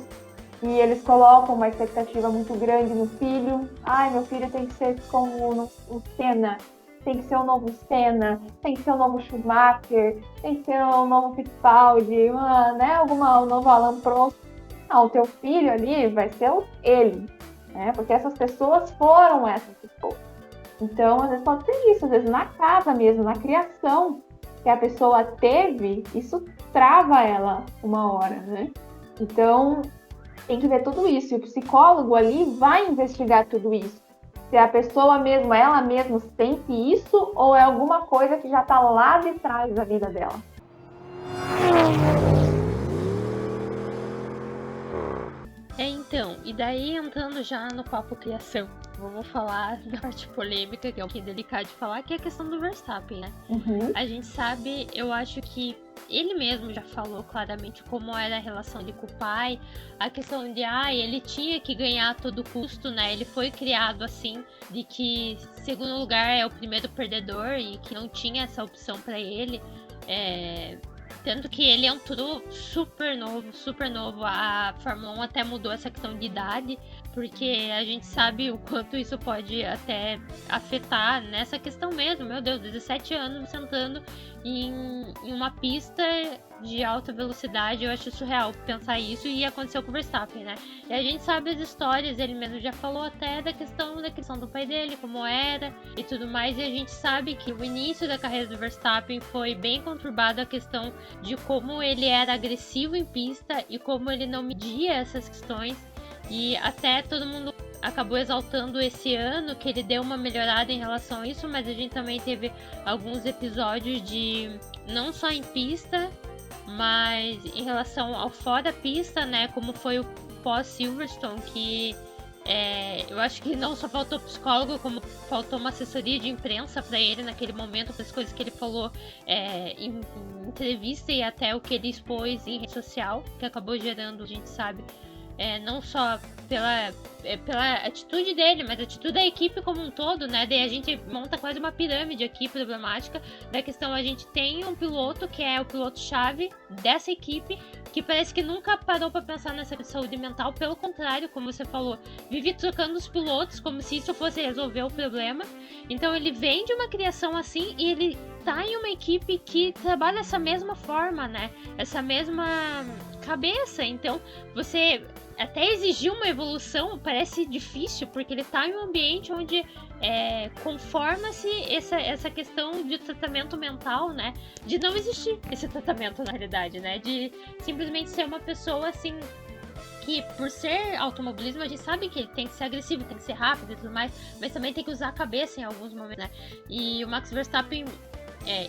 e eles colocam uma expectativa muito grande no filho. Meu filho tem que ser como o Senna, tem que ser o novo Senna, tem que ser o novo Schumacher, tem que ser o novo Fittipaldi, o novo Alain Prost. Não, o teu filho ali vai ser ele, né? Porque essas pessoas foram essas pessoas. Então, às vezes pode ser isso, às vezes na casa mesmo, na criação que a pessoa teve, isso trava ela uma hora, né? Então, tem que ver tudo isso. E o psicólogo ali vai investigar tudo isso. Se a pessoa mesma, ela mesma sente isso ou é alguma coisa que já está lá de trás da vida dela. Então, e daí entrando já no papo criação, vamos falar da parte polêmica, que é um pouquinho delicado de falar, que é a questão do Verstappen, né? Uhum. A gente sabe, eu acho que ele mesmo já falou claramente como era a relação dele com o pai, a questão de, ele tinha que ganhar a todo custo, né? Ele foi criado assim, de que segundo lugar é o primeiro perdedor e que não tinha essa opção para ele, tanto que ele entrou super novo, a Fórmula 1 até mudou essa questão de idade, porque a gente sabe o quanto isso pode até afetar nessa questão mesmo. Meu Deus, 17 anos sentando em uma pista de alta velocidade, eu acho surreal pensar isso, e aconteceu com o Verstappen, né? E a gente sabe as histórias, ele mesmo já falou até da questão do pai dele, como era e tudo mais, e a gente sabe que o início da carreira do Verstappen foi bem conturbado, a questão de como ele era agressivo em pista e como ele não media essas questões, e até todo mundo acabou exaltando esse ano que ele deu uma melhorada em relação a isso, mas a gente também teve alguns episódios de não só em pista, mas em relação ao fora pista, né, como foi o pós-Silverstone, que Eu acho que não só faltou psicólogo, como faltou uma assessoria de imprensa para ele naquele momento, para as coisas que ele falou em entrevista e até o que ele expôs em rede social, que acabou gerando, a gente sabe, não só pela atitude dele, mas a atitude da equipe como um todo, né? Daí a gente monta quase uma pirâmide aqui problemática da questão. A gente tem um piloto que é o piloto-chave dessa equipe, que parece que nunca parou para pensar nessa saúde mental, pelo contrário, como você falou, vive trocando os pilotos como se isso fosse resolver o problema. Então ele vem de uma criação assim e ele tá em uma equipe que trabalha essa mesma forma, né? Essa mesma cabeça. Então você até exigir uma evolução parece difícil, porque ele tá em um ambiente onde conforma-se essa questão de tratamento mental, né? De não existir esse tratamento na realidade, né? De simplesmente ser uma pessoa assim, que por ser automobilismo a gente sabe que ele tem que ser agressivo, tem que ser rápido e tudo mais, mas também tem que usar a cabeça em alguns momentos, né? E o Max Verstappen,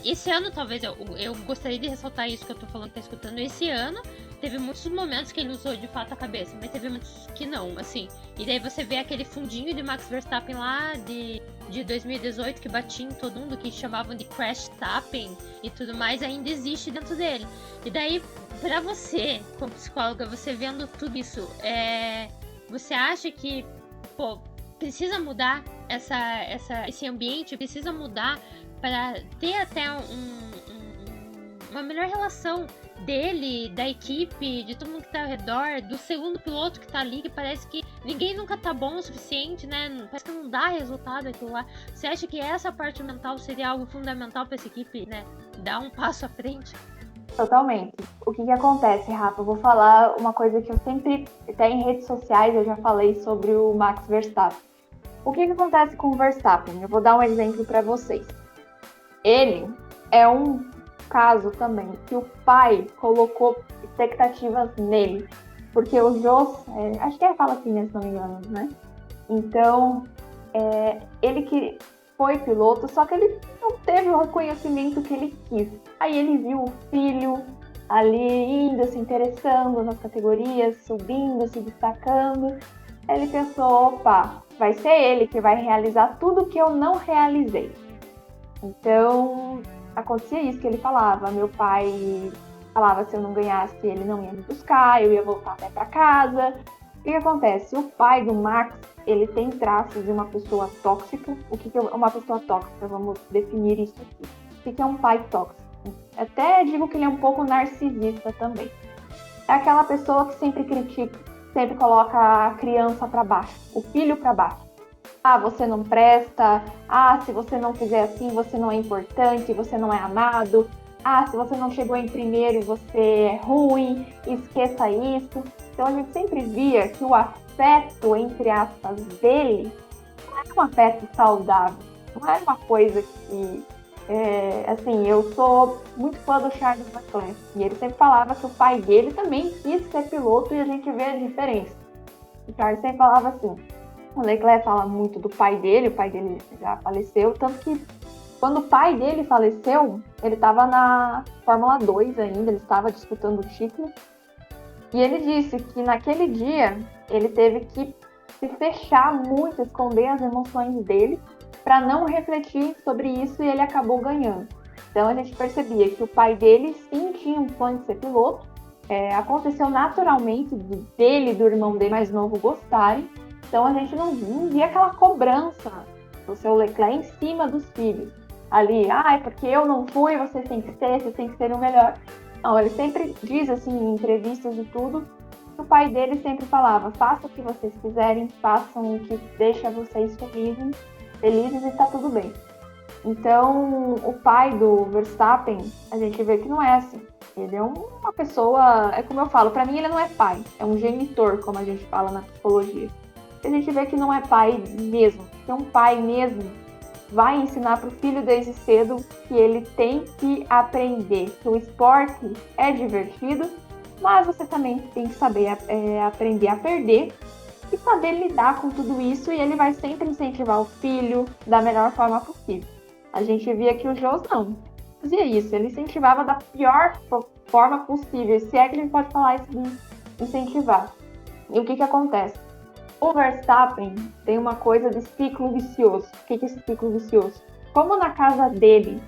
esse ano talvez, eu gostaria de ressaltar isso que eu tô falando, que tá escutando, esse ano teve muitos momentos que ele usou de fato a cabeça, mas teve muitos que não, assim. E daí você vê aquele fundinho de Max Verstappen lá de 2018 que batia em todo mundo, que chamavam de crash tapping e tudo mais, ainda existe dentro dele. E daí, pra você, como psicóloga, você vendo tudo isso, você acha que, precisa mudar esse ambiente, precisa mudar para ter até uma melhor relação dele, da equipe, de todo mundo que tá ao redor, do segundo piloto que tá ali, que parece que ninguém nunca tá bom o suficiente, né? Parece que não dá resultado aquilo lá. Você acha que essa parte mental seria algo fundamental para essa equipe, né? Dar um passo à frente? Totalmente. O que acontece, Rafa? Eu vou falar uma coisa que eu sempre, até em redes sociais, eu já falei sobre o Max Verstappen. O que acontece com o Verstappen? Eu vou dar um exemplo para vocês. Ele é um caso também que o pai colocou expectativas nele, porque o Jos, acho que fala assim, né, se não me engano, né? Então, ele que foi piloto, só que ele não teve o reconhecimento que ele quis. Aí ele viu o filho ali indo, se interessando nas categorias, subindo, se destacando. Aí ele pensou, opa, vai ser ele que vai realizar tudo que eu não realizei. Então, acontecia isso que ele falava. Meu pai falava, se eu não ganhasse, ele não ia me buscar, eu ia voltar até para casa. O que acontece? O pai do Max, ele tem traços de uma pessoa tóxica. O que é uma pessoa tóxica? Vamos definir isso aqui. O que é um pai tóxico? Até digo que ele é um pouco narcisista também. É aquela pessoa que sempre critica, sempre coloca a criança para baixo, o filho para baixo. Ah, você não presta. Ah, se você não fizer assim, você não é importante, você não é amado. Ah, se você não chegou em primeiro, você é ruim. Esqueça isso. Então a gente sempre via que o afeto, entre aspas, dele não era um afeto saudável. Não era uma coisa que... assim, eu sou muito fã do Charles Leclerc. E ele sempre falava que o pai dele também quis ser piloto e a gente vê a diferença. O Charles sempre falava assim... O Leclerc fala muito do pai dele, o pai dele já faleceu, tanto que quando o pai dele faleceu, ele estava na Fórmula 2 ainda, ele estava disputando o título, e ele disse que naquele dia ele teve que se fechar muito, esconder as emoções dele, para não refletir sobre isso, e ele acabou ganhando. Então a gente percebia que o pai dele sim tinha um sonho de ser piloto, aconteceu naturalmente dele e do irmão dele mais novo gostarem. Então a gente não via aquela cobrança do seu Leclerc em cima dos filhos. Ali, porque eu não fui, você tem que ser o melhor. Não, ele sempre diz assim em entrevistas e tudo, que o pai dele sempre falava, faça o que vocês quiserem, façam o que deixa vocês felizes e tá tudo bem. Então o pai do Verstappen, a gente vê que não é assim. Ele é uma pessoa, como eu falo, pra mim ele não é pai, é um genitor, como a gente fala na psicologia. A gente vê que não é pai mesmo, que um pai mesmo vai ensinar para o filho desde cedo que ele tem que aprender, que o esporte é divertido, mas você também tem que saber aprender a perder e saber lidar com tudo isso, e ele vai sempre incentivar o filho da melhor forma possível. A gente via que o Jos não fazia isso, ele incentivava da pior forma possível, se é que a gente pode falar isso de incentivar. E o que acontece? O Verstappen tem uma coisa de ciclo vicioso. O que é esse ciclo vicioso? Como na casa dele,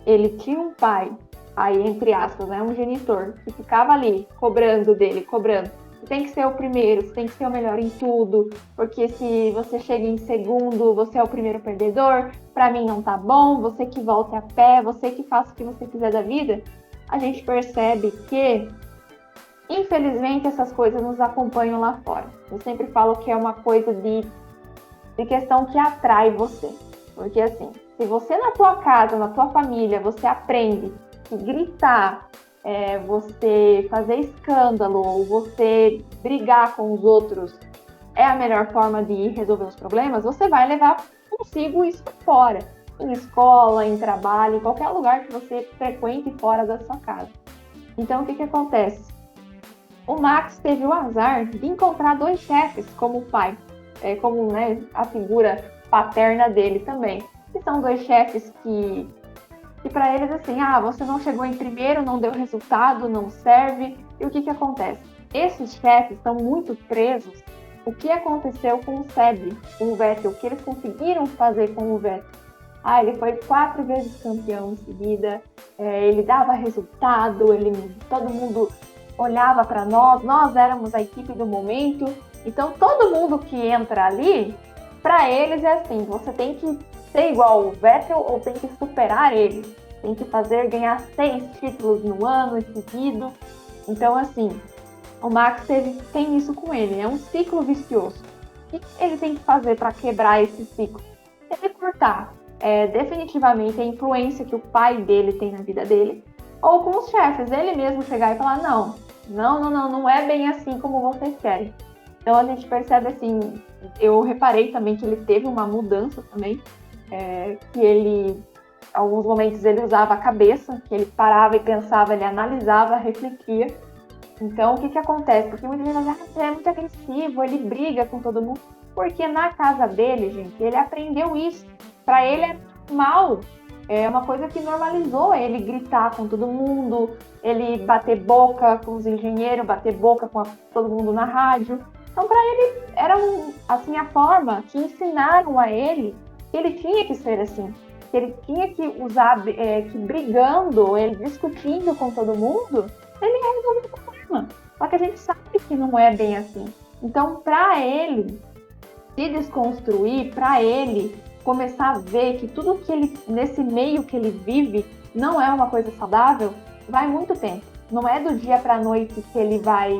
ele tinha um pai, aí entre aspas, né, um genitor, que ficava ali cobrando dele, cobrando. Você tem que ser o primeiro, você tem que ser o melhor em tudo, porque se você chega em segundo, você é o primeiro perdedor, pra mim não tá bom, você que volte a pé, você que faça o que você quiser da vida. A gente percebe que, infelizmente, essas coisas nos acompanham lá fora. Eu sempre falo que é uma coisa de questão que atrai você. Porque assim, se você na tua casa, na tua família, você aprende que gritar, você fazer escândalo, ou você brigar com os outros é a melhor forma de resolver os problemas, você vai levar consigo isso fora. Em escola, em trabalho, em qualquer lugar que você frequente fora da sua casa. Então, o que acontece? O Max teve o azar de encontrar 2 chefes como pai, como, né, a figura paterna dele também. Que são 2 chefes que para eles, assim, você não chegou em primeiro, não deu resultado, não serve. E o que acontece? Esses chefes estão muito presos. O que aconteceu com o Seb, com o Vettel, o que eles conseguiram fazer com o Vettel? Ele foi 4 vezes campeão em seguida, ele dava resultado, todo mundo olhava para nós éramos a equipe do momento. Então, todo mundo que entra ali, para eles é assim, você tem que ser igual o Vettel ou tem que superar ele. Tem que ganhar 6 títulos no ano seguido. Então, assim, o Max tem isso com ele, é um ciclo vicioso. O que ele tem que fazer para quebrar esse ciclo? Ele cortar definitivamente a influência que o pai dele tem na vida dele, ou com os chefes, ele mesmo chegar e falar, não é bem assim como vocês querem. Então a gente percebe assim, eu reparei também que ele teve uma mudança também, que ele, em alguns momentos ele usava a cabeça, que ele parava e pensava, ele analisava, refletia. Então o que acontece? Porque muita gente diz, ele é muito agressivo, ele briga com todo mundo, porque na casa dele, gente, ele aprendeu isso. Para ele é normal, é uma coisa que normalizou ele gritar com todo mundo, ele bater boca com os engenheiros, bater boca com todo mundo na rádio. Então, para ele, era assim, a forma que ensinaram a ele que ele tinha que ser assim. Que ele tinha que usar, que brigando, ele discutindo com todo mundo, ele ia resolver o problema. Só que a gente sabe que não é bem assim. Então, para ele se desconstruir, para ele começar a ver que tudo que ele, nesse meio que ele vive, não é uma coisa saudável, vai muito tempo. Não é do dia para a noite que ele vai...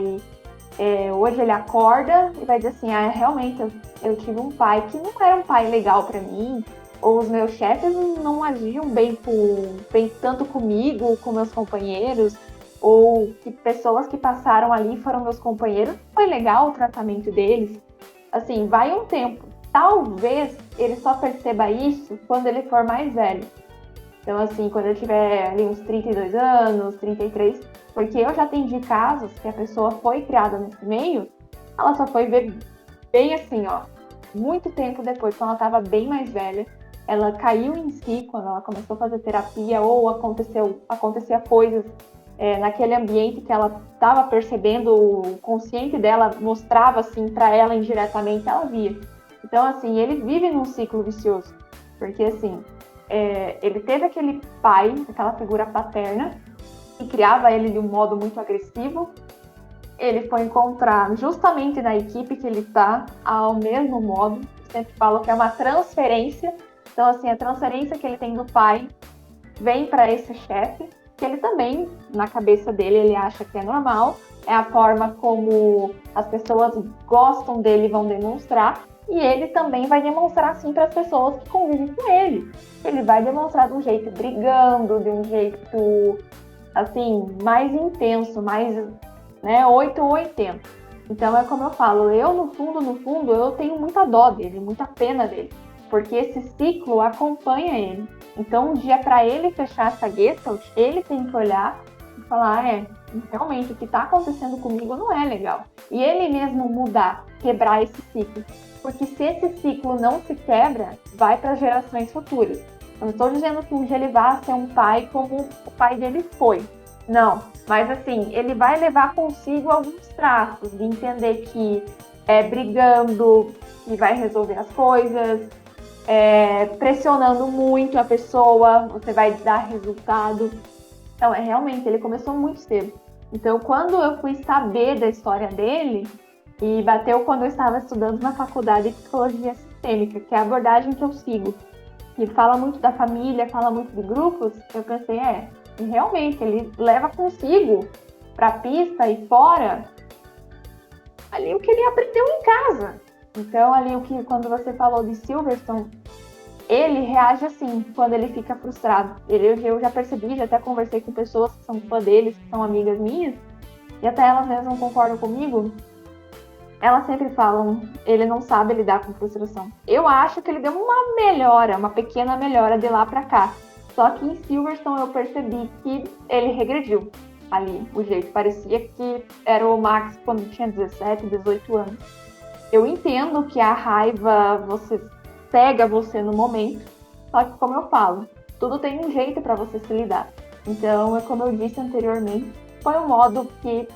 hoje ele acorda e vai dizer assim, realmente eu tive um pai que não era um pai legal para mim, ou os meus chefes não agiam bem tanto comigo, com meus companheiros, ou que pessoas que passaram ali foram meus companheiros, não foi legal o tratamento deles. Assim, vai um tempo. Talvez ele só perceba isso quando ele for mais velho. Então, assim, quando ele tiver ali uns 32 anos, 33, porque eu já atendi casos que a pessoa foi criada nesse meio, ela só foi ver bem assim, muito tempo depois, quando ela estava bem mais velha, ela caiu em si quando ela começou a fazer terapia ou acontecia coisas naquele ambiente que ela estava percebendo, o consciente dela mostrava assim para ela indiretamente, ela via. Então, assim, ele vive num ciclo vicioso, porque, assim, ele teve aquele pai, aquela figura paterna, que criava ele de um modo muito agressivo. Ele foi encontrar justamente na equipe que ele está ao mesmo modo. Eu sempre falo que é uma transferência. Então, assim, a transferência que ele tem do pai vem para esse chefe, que ele também, na cabeça dele, ele acha que é normal. É a forma como as pessoas gostam dele e vão demonstrar. E ele também vai demonstrar assim para as pessoas que convivem com ele. Ele vai demonstrar de um jeito brigando, de um jeito assim, mais intenso, mais 8 ou 80. Então é como eu falo, eu no fundo, eu tenho muita dó dele, muita pena dele. Porque esse ciclo acompanha ele. Então um dia para ele fechar essa Gestalt, ele tem que olhar e falar, realmente o que está acontecendo comigo não é legal. E ele mesmo mudar, quebrar esse ciclo. Porque se esse ciclo não se quebra, vai para gerações futuras. Eu não estou dizendo que um dia ele vai ser um pai como o pai dele foi. Não, mas assim, ele vai levar consigo alguns traços de entender que brigando e vai resolver as coisas, pressionando muito a pessoa, você vai dar resultado. Então, realmente, ele começou muito cedo. Então, quando eu fui saber da história dele, e bateu quando eu estava estudando na faculdade de Psicologia Sistêmica, que é a abordagem que eu sigo, e fala muito da família, fala muito de grupos, eu pensei, e realmente, ele leva consigo para a pista e fora ali o que ele aprendeu em casa. Então, ali quando você falou de Silverstone, ele reage assim, quando ele fica frustrado. Eu já percebi, já até conversei com pessoas que são fã deles, que são amigas minhas, e até elas mesmas não concordam comigo. Elas sempre falam, ele não sabe lidar com frustração. Eu acho que ele deu uma pequena melhora de lá pra cá. Só que em Silverstone eu percebi que ele regrediu ali, o jeito. Parecia que era o Max quando tinha 17, 18 anos. Eu entendo que a raiva cega você no momento, só que como eu falo, tudo tem um jeito para você se lidar. Então, como eu disse anteriormente, foi o modo que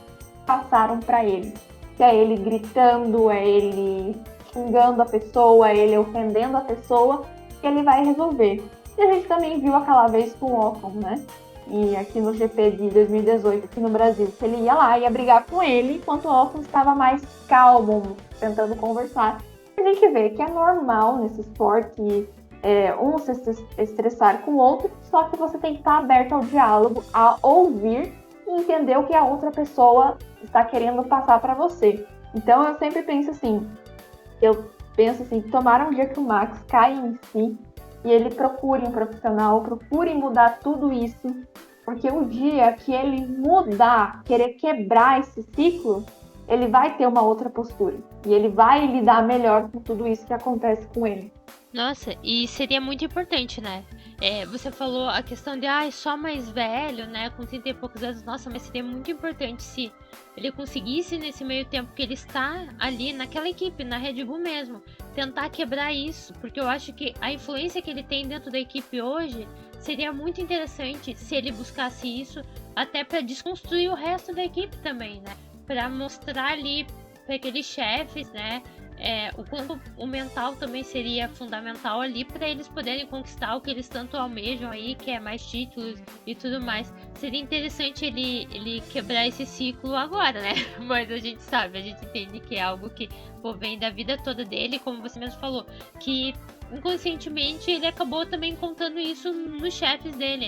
passaram para ele. Que é ele gritando, é ele xingando a pessoa, é ele ofendendo a pessoa, que ele vai resolver. E a gente também viu aquela vez com o Ocon, né? E aqui no GP de 2018, aqui no Brasil, que ele ia lá, ia brigar com ele, enquanto o Ocon estava mais calmo, tentando conversar. A gente vê que é normal nesse esporte um se estressar com o outro, só que você tem que estar aberto ao diálogo, a ouvir e entender o que a outra pessoa está querendo passar para você. Então eu sempre penso assim, tomara um dia que o Max caia em si e ele procure um profissional, procure mudar tudo isso, porque o dia que ele mudar, querer quebrar esse ciclo, ele vai ter uma outra postura. E ele vai lidar melhor com tudo isso que acontece com ele. Nossa, e seria muito importante, né? Você falou a questão de, só mais velho, né? Com 30 e poucos anos. Nossa, mas seria muito importante se ele conseguisse, nesse meio tempo que ele está ali naquela equipe, na Red Bull mesmo, tentar quebrar isso. Porque eu acho que a influência que ele tem dentro da equipe hoje seria muito interessante se ele buscasse isso, até para desconstruir o resto da equipe também, né? Para mostrar ali para aqueles chefes, né? O quanto o mental também seria fundamental ali para eles poderem conquistar o que eles tanto almejam aí, que é mais títulos e tudo mais. Seria interessante ele quebrar esse ciclo agora, né? Mas a gente sabe, a gente entende que é algo que vem da vida toda dele, como você mesmo falou, que inconscientemente ele acabou também contando isso nos chefes dele,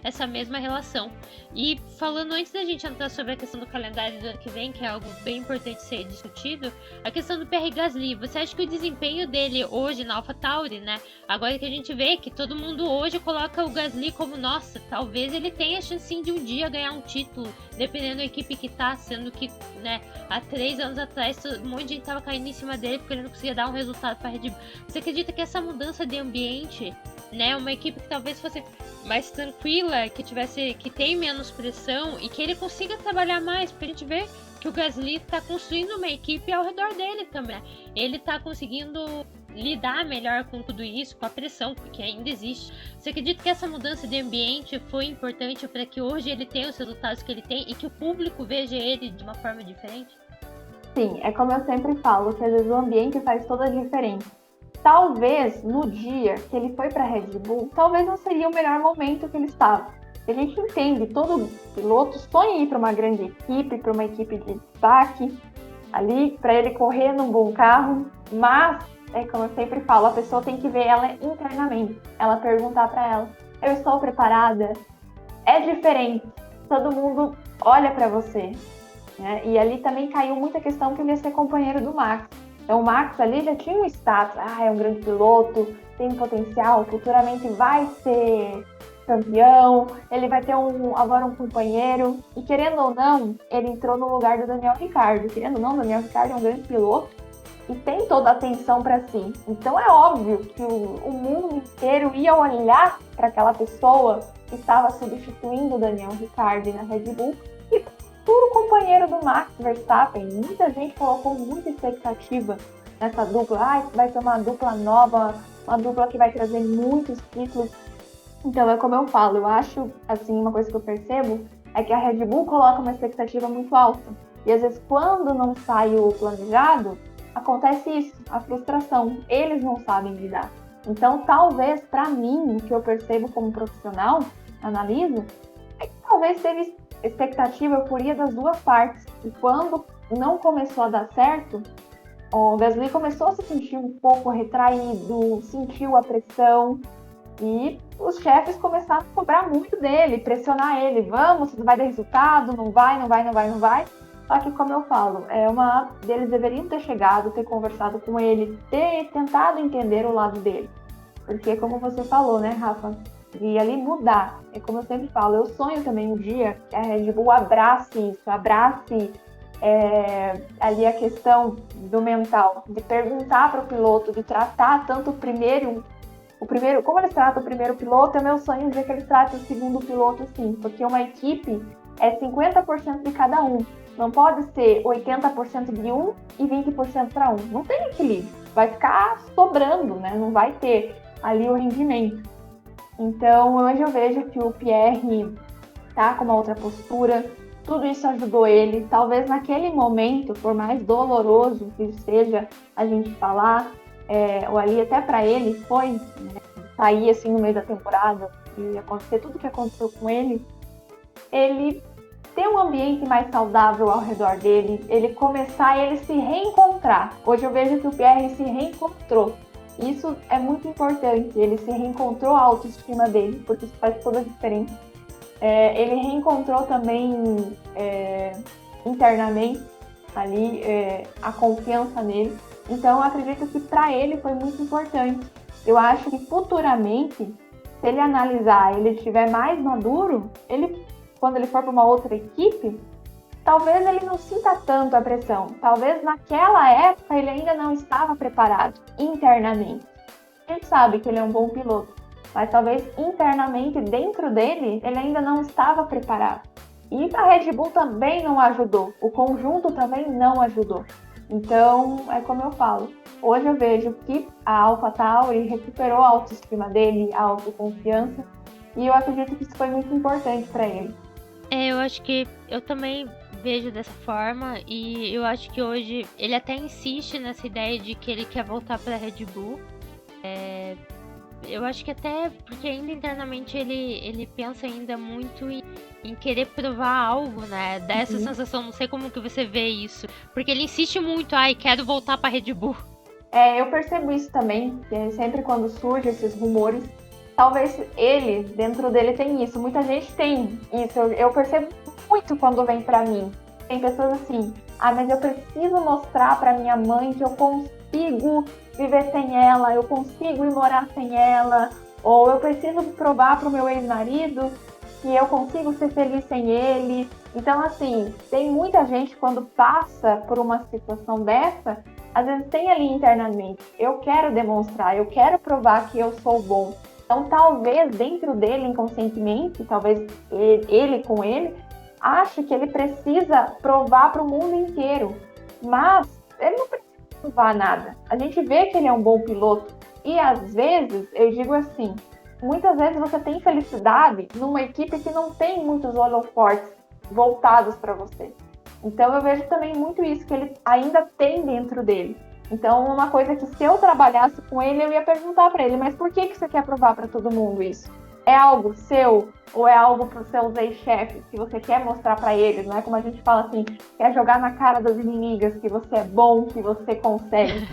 essa mesma relação. E falando antes da gente entrar sobre a questão do calendário do ano que vem, que é algo bem importante ser discutido, a questão do Pierre Gasly, você acha que o desempenho dele hoje na AlphaTauri, né, agora que a gente vê que todo mundo hoje coloca o Gasly como, nossa, talvez ele tenha a chance de um dia ganhar um título, dependendo da equipe que tá, sendo que, né, há 3 anos atrás um monte de gente tava caindo em cima dele porque ele não conseguia dar um resultado para a Red Bull. Você acredita que essa mudança de ambiente, né, uma equipe que talvez fosse mais tranquila, que tem menos pressão e que ele consiga trabalhar mais, porque a gente vê que o Gasly tá construindo uma equipe ao redor dele também. Ele tá conseguindo lidar melhor com tudo isso, com a pressão que ainda existe. Você acredita que essa mudança de ambiente foi importante para que hoje ele tenha os resultados que ele tem e que o público veja ele de uma forma diferente? Sim, é como eu sempre falo, que às vezes o ambiente faz toda a diferença. Talvez no dia que ele foi para a Red Bull, talvez não seria o melhor momento que ele estava. A gente entende, todo piloto sonha em ir para uma grande equipe, para uma equipe de destaque, ali, para ele correr num bom carro, mas, como eu sempre falo, a pessoa tem que ver ela internamente, ela perguntar para ela, eu estou preparada? É diferente, todo mundo olha para você, né? E ali também caiu muita questão que ele ia ser companheiro do Max. Então o Max ali já tinha um status, é um grande piloto, tem potencial, futuramente vai ser campeão, ele vai ter agora um companheiro, e querendo ou não, ele entrou no lugar do Daniel Ricciardo. Querendo ou não, o Daniel Ricciardo é um grande piloto e tem toda a atenção para si. Então é óbvio que o mundo inteiro ia olhar para aquela pessoa que estava substituindo o Daniel Ricciardo na Red Bull e puro companheiro do Max Verstappen. Muita gente colocou muita expectativa nessa dupla. Vai ser uma dupla nova, uma dupla que vai trazer muitos títulos. Então é como eu falo, eu acho, assim, uma coisa que eu percebo é que a Red Bull coloca uma expectativa muito alta. E às vezes quando não sai o planejado, acontece isso, a frustração. Eles não sabem lidar. Então, talvez, para mim, o que eu percebo como profissional, analiso, é que talvez teve expectativa, euforia das duas partes. E quando não começou a dar certo, o Gasly começou a se sentir um pouco retraído, sentiu a pressão, e os chefes começaram a cobrar muito dele, pressionar ele, vamos, vai dar resultado, não vai. Só que, como eu falo, eles deveriam ter chegado, ter conversado com ele, ter tentado entender o lado dele. Porque, como você falou, né, Rafa, de ali mudar. É como eu sempre falo, eu sonho também um dia que a Red Bull abrace isso, abrace ali a questão do mental, de perguntar para o piloto, de tratar tanto o primeiro, como eles tratam o primeiro piloto, é meu sonho dizer que eles tratam o segundo piloto assim, porque uma equipe é 50% de cada um. Não pode ser 80% de um e 20% para um. Não tem equilíbrio. Vai ficar sobrando, né? Não vai ter ali o rendimento. Então, hoje eu vejo que o Pierre tá com uma outra postura. Tudo isso ajudou ele. Talvez naquele momento, por mais doloroso que seja a gente falar, ou ali até para ele foi, né, sair assim no meio da temporada e acontecer tudo o que aconteceu com ele ter um ambiente mais saudável ao redor dele, ele se reencontrar. Hoje eu vejo que o Pierre se reencontrou. Isso é muito importante, ele se reencontrou a autoestima dele, porque isso faz toda a diferença. Ele reencontrou também internamente ali a confiança nele. Então eu acredito que para ele foi muito importante. Eu acho que futuramente, se ele analisar, ele estiver mais maduro, quando ele for para uma outra equipe, talvez ele não sinta tanto a pressão. Talvez naquela época ele ainda não estava preparado internamente. A gente sabe que ele é um bom piloto, mas talvez internamente, dentro dele, ele ainda não estava preparado. E a Red Bull também não ajudou, o conjunto também não ajudou. Então, é como eu falo, hoje eu vejo que a AlphaTauri recuperou a autoestima dele, a autoconfiança, e eu acredito que isso foi muito importante para ele. Eu acho que eu também vejo dessa forma, e eu acho que hoje ele até insiste nessa ideia de que ele quer voltar para a Red Bull. Eu acho que até porque ainda internamente ele pensa ainda muito em querer provar algo, né? Dá essa sensação, não sei como que você vê isso, porque ele insiste muito, quero voltar para a Red Bull. Eu percebo isso também, que sempre quando surgem esses rumores, talvez ele, dentro dele, tem isso. Muita gente tem isso. Eu percebo muito quando vem pra mim. Tem pessoas assim, mas eu preciso mostrar pra minha mãe que eu consigo viver sem ela, eu consigo ir morar sem ela, ou eu preciso provar pro meu ex-marido que eu consigo ser feliz sem ele. Então, assim, tem muita gente quando passa por uma situação dessa, às vezes tem ali internamente, eu quero demonstrar, eu quero provar que eu sou bom. Então, talvez dentro dele, inconscientemente, talvez ele com ele, ache que ele precisa provar para o mundo inteiro. Mas ele não precisa provar nada. A gente vê que ele é um bom piloto. E às vezes, eu digo assim, muitas vezes você tem felicidade numa equipe que não tem muitos holofotes voltados para você. Então, eu vejo também muito isso que ele ainda tem dentro dele. Então, uma coisa que se eu trabalhasse com ele, eu ia perguntar para ele, mas por que você quer provar para todo mundo isso? É algo seu ou é algo para os seus ex-chefes que você quer mostrar para eles? Não é como a gente fala assim, quer jogar na cara das inimigas que você é bom, que você consegue,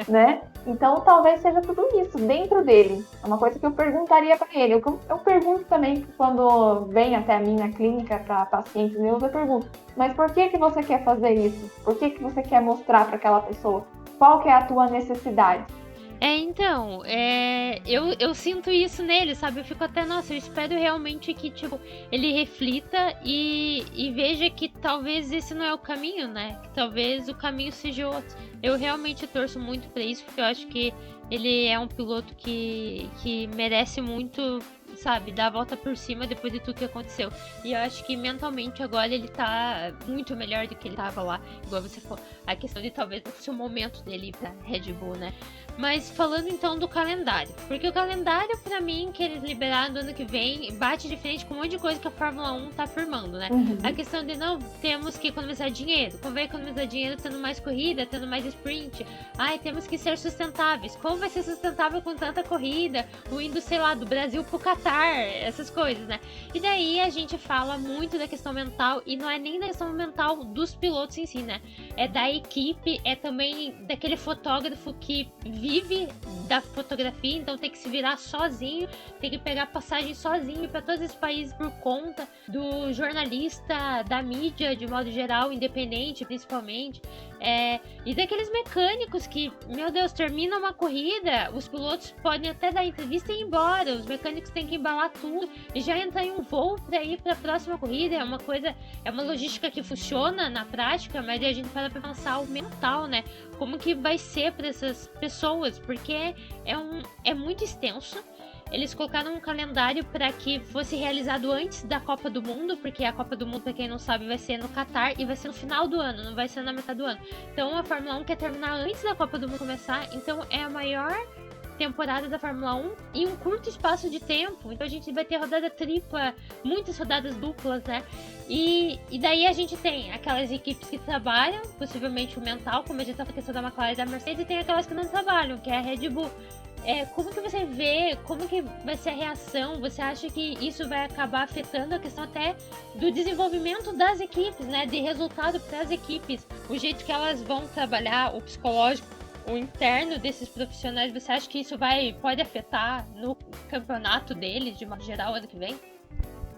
né? Então, talvez seja tudo isso dentro dele. É uma coisa que eu perguntaria para ele. Eu pergunto também quando vem até a mim na clínica para pacientes meus, eu pergunto, mas por que você quer fazer isso? Por que você quer mostrar para aquela pessoa? Qual que é a tua necessidade? Então, eu sinto isso nele, sabe? Eu fico até, nossa, eu espero realmente que, tipo, ele reflita e veja que talvez esse não é o caminho, né? Que talvez o caminho seja outro. Eu realmente torço muito pra isso, porque eu acho que ele é um piloto que merece muito sabe, dar a volta por cima depois de tudo que aconteceu. E eu acho que mentalmente agora ele tá muito melhor do que ele tava lá. Igual você falou, a questão de talvez não ser o momento dele ir pra Red Bull, né? Mas falando então do calendário, porque o calendário pra mim que eles liberaram do ano que vem bate de frente com um monte de coisa que a Fórmula 1 tá afirmando, né? A questão de não temos que economizar dinheiro, como vai economizar dinheiro tendo mais corrida, tendo mais sprint, ai, temos que ser sustentáveis, como vai ser sustentável com tanta corrida, o indo, sei lá, do Brasil pro Catar, essas coisas, né? E daí a gente fala muito da questão mental, e não é nem da questão mental dos pilotos em si, né? É da equipe, é também daquele fotógrafo que vive da fotografia, então tem que se virar sozinho, tem que pegar passagem sozinho para todos esses países por conta do jornalista, da mídia de modo geral, independente principalmente, e daqueles mecânicos que, meu Deus, termina uma corrida, os pilotos podem até dar entrevista e ir embora, os mecânicos têm que embalar tudo e já entrar em um voo para ir para a próxima corrida. É uma coisa, é uma logística que funciona na prática, mas a gente para pensar o mental, né? Como que vai ser para essas pessoas, porque é muito extenso. Eles colocaram um calendário para que fosse realizado antes da Copa do Mundo, porque a Copa do Mundo, para quem não sabe, vai ser no Catar e vai ser no final do ano, não vai ser na metade do ano. Então a Fórmula 1 quer terminar antes da Copa do Mundo começar, então é a maior temporada da Fórmula 1 em um curto espaço de tempo. Então a gente vai ter rodada tripla, muitas rodadas duplas, né? E daí a gente tem aquelas equipes que trabalham, possivelmente o mental, como a gente tá com a questão da McLaren e da Mercedes, e tem aquelas que não trabalham, que é a Red Bull. Como que você vê, como que vai ser a reação? Você acha que isso vai acabar afetando a questão até do desenvolvimento das equipes, né? De resultado para as equipes, o jeito que elas vão trabalhar, o psicológico, o interno desses profissionais. Você acha que isso pode afetar no campeonato deles, de modo geral, ano que vem?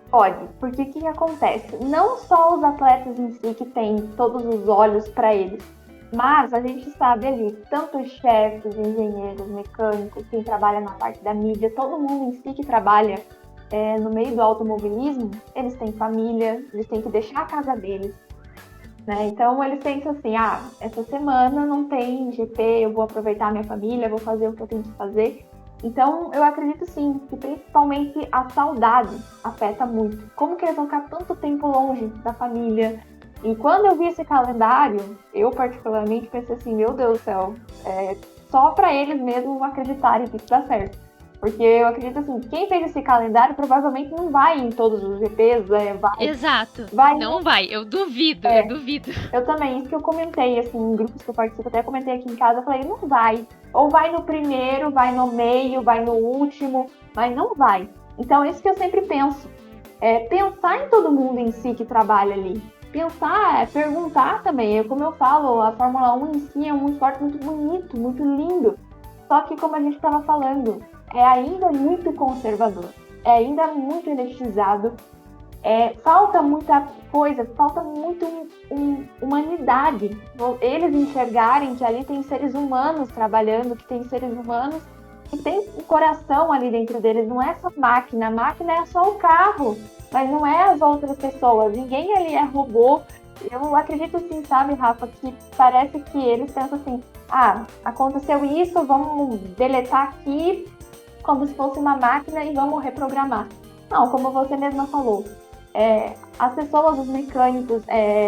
Pode, porque o que acontece? Não só os atletas em si que têm todos os olhos para eles, mas a gente sabe ali, tanto os chefes, engenheiros, mecânicos, quem trabalha na parte da mídia, todo mundo em si que trabalha no meio do automobilismo, eles têm família, eles têm que deixar a casa deles, né? Então eles pensam assim, essa semana não tem GP, eu vou aproveitar a minha família, vou fazer o que eu tenho que fazer. Então eu acredito sim, que principalmente a saudade afeta muito. Como que eles vão ficar tanto tempo longe da família? E quando eu vi esse calendário, eu particularmente pensei assim, meu Deus do céu, só para eles mesmos acreditarem que isso dá certo. Porque eu acredito assim, quem fez esse calendário provavelmente não vai em todos os GPs, Exato, não vai, eu duvido. Eu também, isso que eu comentei, assim, em grupos que eu participo, até comentei aqui em casa, eu falei, não vai. Ou vai no primeiro, vai no meio, vai no último, mas não vai. Então, isso que eu sempre penso, pensar em todo mundo em si que trabalha ali. Pensar, perguntar também. Como eu falo, a Fórmula 1 em si é um esporte muito bonito, muito lindo. Só que, como a gente estava falando, é ainda muito conservador. É ainda muito elitizado. Falta muita coisa, falta muito humanidade. Eles enxergarem que ali tem seres humanos trabalhando, que tem seres humanos que tem um coração ali dentro deles. Não é só máquina, a máquina é só o carro. Mas não é as outras pessoas, ninguém ali é robô. Eu acredito sim, sabe, Rafa, que parece que eles pensam assim, aconteceu isso, vamos deletar aqui como se fosse uma máquina e vamos reprogramar. Não, como você mesma falou, as pessoas, os mecânicos,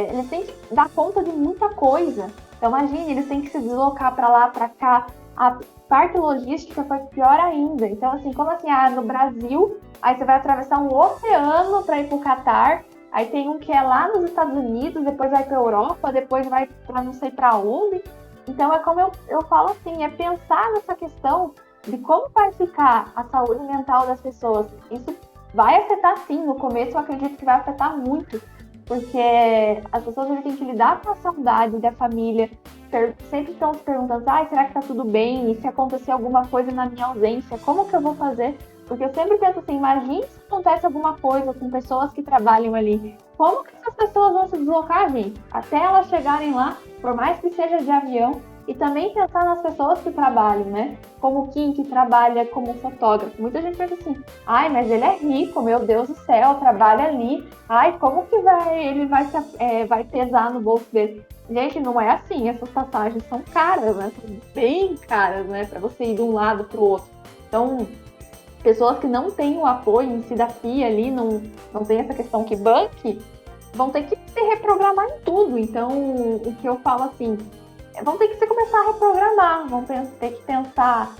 eles têm que dar conta de muita coisa. Então imagine, eles têm que se deslocar para lá, para cá. A parte logística foi pior ainda. Então assim, como assim, no Brasil, aí você vai atravessar um oceano para ir para o Catar, aí tem um que é lá nos Estados Unidos, depois vai para a Europa, depois vai para não sei para onde. Então é como eu falo assim, é pensar nessa questão de como vai ficar a saúde mental das pessoas. Isso vai afetar sim, no começo eu acredito que vai afetar muito, porque as pessoas têm que lidar com a saudade da família, sempre estão se perguntando, será que tá tudo bem? E se acontecer alguma coisa na minha ausência, como que eu vou fazer? Porque eu sempre penso assim, imagine se acontece alguma coisa com pessoas que trabalham ali. Como que essas pessoas vão se deslocar, gente? Até elas chegarem lá, por mais que seja de avião. E também pensar nas pessoas que trabalham, né? Como o Kim, que trabalha como fotógrafo. Muita gente pensa assim, mas ele é rico, meu Deus do céu, trabalha ali. Como que ele vai pesar no bolso dele? Gente, não é assim, essas passagens são caras, né? São bem caras, né? Pra você ir de um lado pro outro. Então, pessoas que não têm o apoio em si da FIA ali, não tem essa questão que banque, vão ter que se reprogramar em tudo. Então, o que eu falo assim, vão ter que se começar a reprogramar, vão ter que pensar,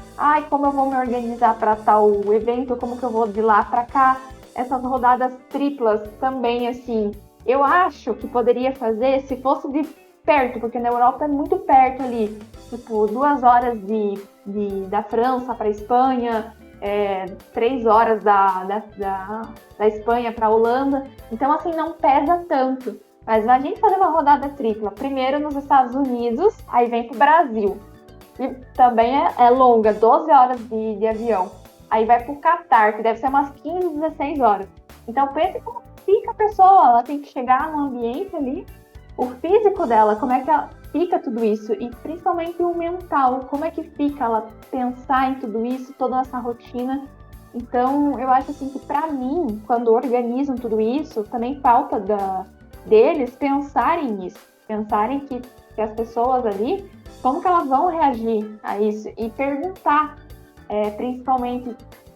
como eu vou me organizar para tal evento, como que eu vou de lá para cá. Essas rodadas triplas também, assim, eu acho que poderia fazer se fosse de perto, porque na Europa é muito perto ali, tipo 2 horas da França para Espanha, 3 horas da Espanha para Holanda, então assim não pesa tanto. Mas a gente fazer uma rodada tripla, primeiro nos Estados Unidos, aí vem pro Brasil, e também é longa, 12 horas de avião, aí vai pro Catar, que deve ser umas 15, 16 horas. Então pense como fica a pessoa, ela tem que chegar no ambiente ali, o físico dela, como é que ela fica tudo isso, e principalmente o mental, como é que fica ela pensar em tudo isso, toda essa rotina. Então eu acho assim que para mim, quando organizam tudo isso, também falta deles pensarem nisso, pensarem que as pessoas ali, como que elas vão reagir a isso, e perguntar principalmente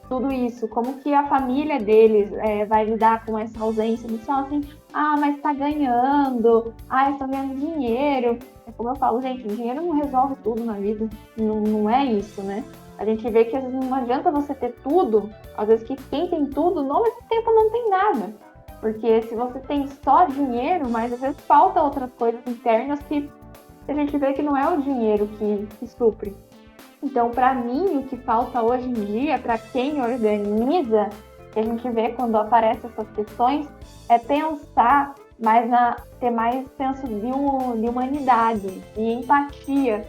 tudo isso, como que a família deles vai lidar com essa ausência. Eles falam assim, mas tá ganhando, estão ganhando dinheiro. É como eu falo, gente, o dinheiro não resolve tudo na vida, não é isso, né? A gente vê que às vezes não adianta você ter tudo, às vezes que quem tem tudo, ao mesmo tempo não tem nada. Porque se você tem só dinheiro, mas às vezes falta outras coisas internas que a gente vê que não é o dinheiro que supre. Então, para mim, o que falta hoje em dia, para quem organiza, que a gente vê quando aparecem essas questões, é pensar ter mais senso de humanidade, de empatia,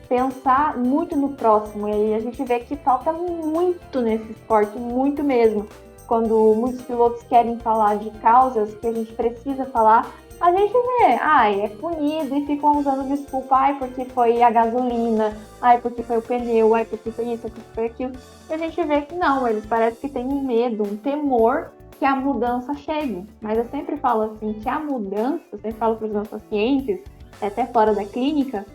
pensar muito no próximo. E aí a gente vê que falta muito nesse esporte, muito mesmo. Quando muitos pilotos querem falar de causas que a gente precisa falar, a gente vê, é punido e ficam usando desculpa, porque foi a gasolina, porque foi o pneu, porque foi isso, porque foi aquilo. E a gente vê que não, eles parecem que têm um medo, um temor que a mudança chegue. Mas eu sempre falo assim, que a mudança, eu sempre falo para os meus pacientes, até fora da clínica,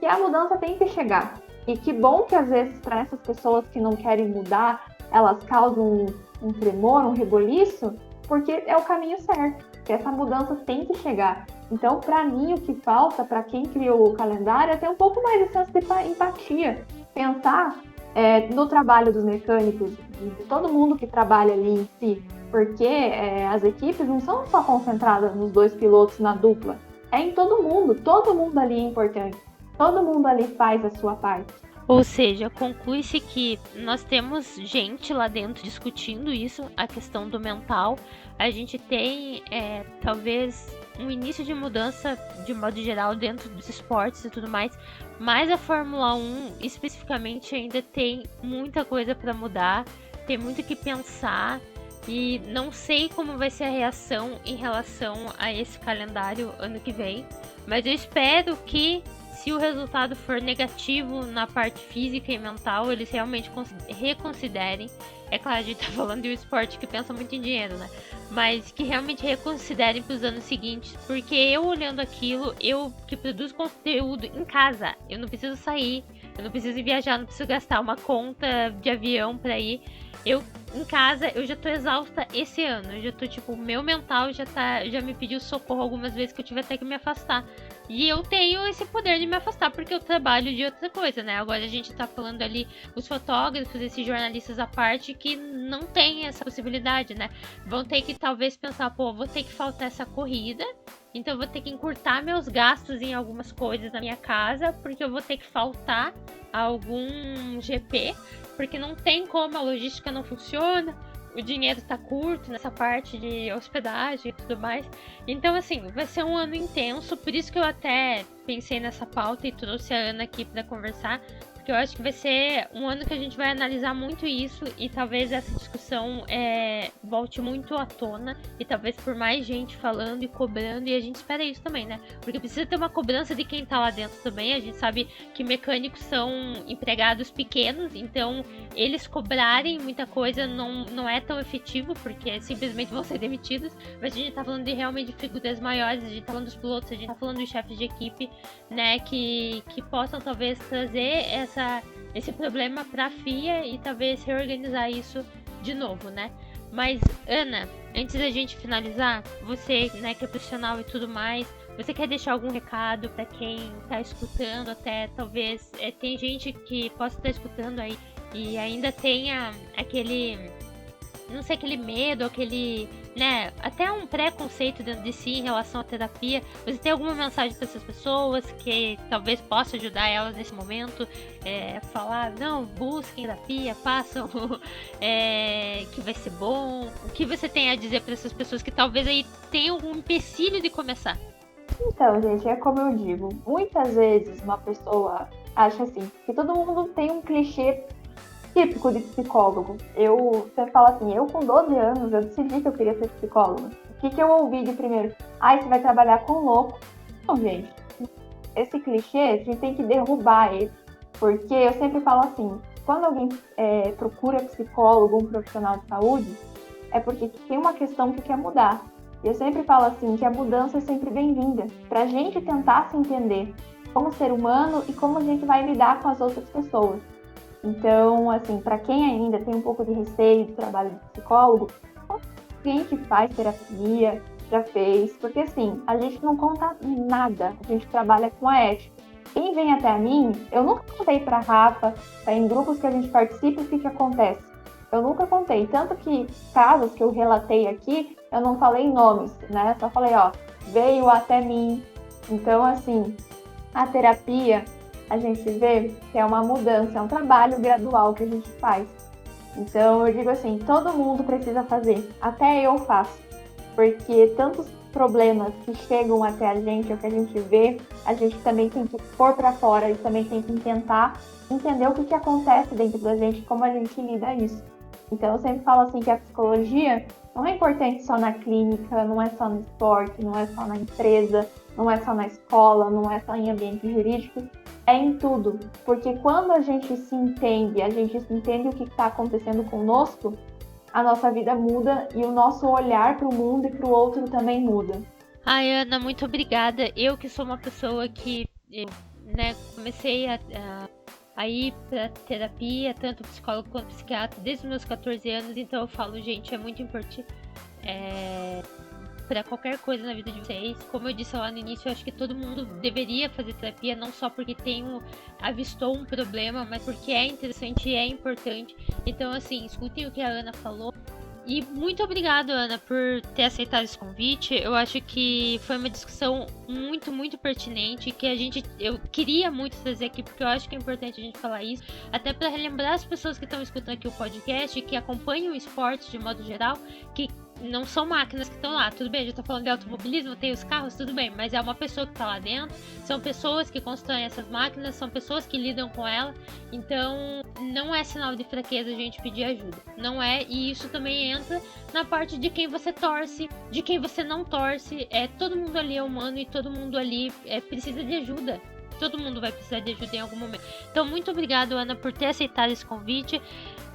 que a mudança tem que chegar. E que bom que às vezes para essas pessoas que não querem mudar, elas causam um tremor, um reboliço, porque é o caminho certo. Que essa mudança tem que chegar. Então, para mim, o que falta para quem criou o calendário é ter um pouco mais de senso de empatia. Pensar no trabalho dos mecânicos, de todo mundo que trabalha ali em si. Porque as equipes não são só concentradas nos 2 pilotos na dupla. É em todo mundo ali é importante. Todo mundo ali faz a sua parte. Ou seja, conclui-se que nós temos gente lá dentro discutindo isso, a questão do mental. A gente tem, talvez, um início de mudança, de modo geral, dentro dos esportes e tudo mais. Mas a Fórmula 1, especificamente, ainda tem muita coisa para mudar, tem muito que pensar. E não sei como vai ser a reação em relação a esse calendário ano que vem. Mas eu espero que, se o resultado for negativo na parte física e mental, eles realmente reconsiderem. É claro, a gente tá falando de um esporte que pensa muito em dinheiro, né? Mas que realmente reconsiderem para os anos seguintes. Porque eu olhando aquilo, eu que produzo conteúdo em casa, eu não preciso sair, eu não preciso viajar, não preciso gastar uma conta de avião para ir. Eu, em casa, eu já tô exausta esse ano. Eu já tô, tipo, o meu mental já me pediu socorro algumas vezes que eu tive até que me afastar. E eu tenho esse poder de me afastar porque eu trabalho de outra coisa, né? Agora a gente tá falando ali os fotógrafos, esses jornalistas à parte que não tem essa possibilidade, né? Vão ter que talvez pensar, vou ter que faltar essa corrida, então eu vou ter que encurtar meus gastos em algumas coisas na minha casa, porque eu vou ter que faltar a algum GP, porque não tem como, a logística não funciona. O dinheiro tá curto nessa parte de hospedagem e tudo mais. Então, assim, vai ser um ano intenso. Por isso que eu até pensei nessa pauta e trouxe a Ana aqui pra conversar. Porque eu acho que vai ser um ano que a gente vai analisar muito isso. E talvez essa discussão volte muito à tona. E talvez por mais gente falando e cobrando. E a gente espera isso também, né? Porque precisa ter uma cobrança de quem tá lá dentro também. A gente sabe que mecânicos são empregados pequenos. Então, eles cobrarem muita coisa não é tão efetivo, porque simplesmente vão ser demitidos. Mas a gente tá falando de realmente figuras maiores, a gente tá falando dos pilotos, a gente tá falando dos chefes de equipe, né, que possam talvez trazer esse problema pra FIA e talvez reorganizar isso de novo, né? Mas, Ana, antes da gente finalizar, você, né, que é profissional e tudo mais, você quer deixar algum recado pra quem tá escutando, até talvez tem gente que possa estar escutando aí e ainda tenha aquele, não sei, aquele medo, aquele, né, até um preconceito dentro de si em relação à terapia. Você tem alguma mensagem para essas pessoas que talvez possa ajudar elas nesse momento? Falar, não, busquem terapia, façam, que vai ser bom. O que você tem a dizer para essas pessoas que talvez aí tenham um empecilho de começar? Então, gente, é como eu digo, muitas vezes uma pessoa acha assim, que todo mundo tem um clichê típico de psicólogo. Você fala assim, eu com 12 anos, eu decidi que eu queria ser psicóloga. O que eu ouvi de primeiro? Você vai trabalhar com louco. Não, gente, esse clichê, a gente tem que derrubar ele. Porque eu sempre falo assim, quando alguém procura psicólogo, um profissional de saúde, é porque tem uma questão que quer mudar. Eu sempre falo assim, que a mudança é sempre bem-vinda, pra gente tentar se entender como ser humano e como a gente vai lidar com as outras pessoas. Então, assim, para quem ainda tem um pouco de receio do trabalho de psicólogo, alguém que faz terapia, já fez, porque assim, a gente não conta nada, a gente trabalha com a ética. Quem vem até mim, eu nunca contei para Rafa, em grupos que a gente participa, o que acontece. Eu nunca contei, tanto que casos que eu relatei aqui, eu não falei nomes, né? Só falei, veio até mim. Então, assim, a terapia, a gente vê que é uma mudança, é um trabalho gradual que a gente faz. Então, eu digo assim, todo mundo precisa fazer, até eu faço. Porque tantos problemas que chegam até a gente, o que a gente vê, a gente também tem que pôr para fora e também tem que tentar entender o que acontece dentro da gente, como a gente lida isso. Então, eu sempre falo assim que a psicologia não é importante só na clínica, não é só no esporte, não é só na empresa, não é só na escola, não é só em ambiente jurídico, é em tudo. Porque quando a gente se entende o que está acontecendo conosco, a nossa vida muda e o nosso olhar para o mundo e para o outro também muda. Ai, Ana, muito obrigada. Eu que sou uma pessoa que, comecei a ir pra terapia, tanto psicólogo quanto psiquiatra, desde os meus 14 anos, então eu falo, gente, é muito importante para qualquer coisa na vida de vocês. Como eu disse lá no início, eu acho que todo mundo deveria fazer terapia, não só porque avistou um problema, mas porque é interessante e é importante. Então, assim, escutem o que a Ana falou. E muito obrigado, Ana, por ter aceitado esse convite. Eu acho que foi uma discussão muito, muito pertinente, que eu queria muito trazer aqui, porque eu acho que é importante a gente falar isso, até para relembrar as pessoas que estão escutando aqui o podcast, que acompanham o esporte de modo geral, que não são máquinas que estão lá. Tudo bem, a gente tá falando de automobilismo, tem os carros, tudo bem, mas é uma pessoa que tá lá dentro, são pessoas que constroem essas máquinas, são pessoas que lidam com ela. Então, não é sinal de fraqueza a gente pedir ajuda. Não é, e isso também entra na parte de quem você torce, de quem você não torce. Todo mundo ali é humano e todo mundo ali precisa de ajuda. Todo mundo vai precisar de ajuda em algum momento. Então, muito obrigado, Ana, por ter aceitado esse convite.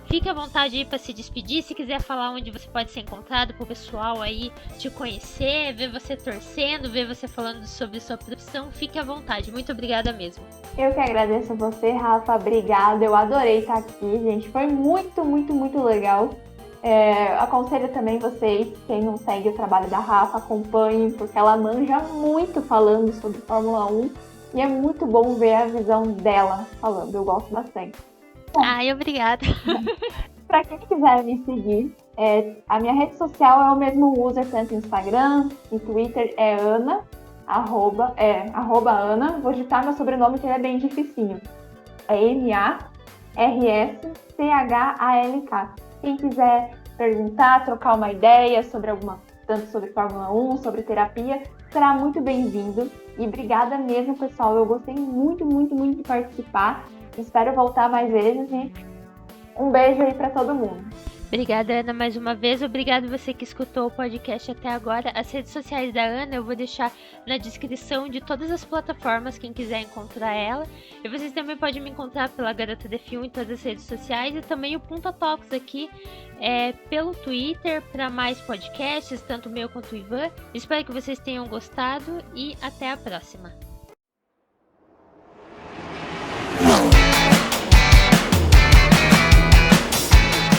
Fique à vontade aí para se despedir. Se quiser falar onde você pode ser encontrado, pro pessoal aí te conhecer, ver você torcendo, ver você falando sobre sua profissão, fique à vontade. Muito obrigada mesmo. Eu que agradeço a você, Rafa. Obrigada. Eu adorei estar aqui, gente. Foi muito, muito, muito legal. Aconselho também vocês, quem não segue o trabalho da Rafa, acompanhem, porque ela manja muito falando sobre Fórmula 1 e é muito bom ver a visão dela falando. Eu gosto bastante. Ai, obrigada. Para quem quiser me seguir, a minha rede social é o mesmo user, tanto no Instagram, no Twitter, é Ana, arroba Ana. Vou digitar meu sobrenome que ele é bem dificinho. É MARSCHALK. Quem quiser perguntar, trocar uma ideia tanto sobre Fórmula 1, sobre terapia, será muito bem-vindo. E obrigada mesmo, pessoal. Eu gostei muito, muito, muito de participar. Espero voltar mais vezes e um beijo aí para todo mundo. Obrigada, Ana, mais uma vez. Obrigado você que escutou o podcast até agora. As redes sociais da Ana eu vou deixar na descrição de todas as plataformas, quem quiser encontrar ela. E vocês também podem me encontrar pela Garota de Film em todas as redes sociais e também o Punta Talks aqui pelo Twitter para mais podcasts, tanto o meu quanto o Ivan. Espero que vocês tenham gostado e até a próxima.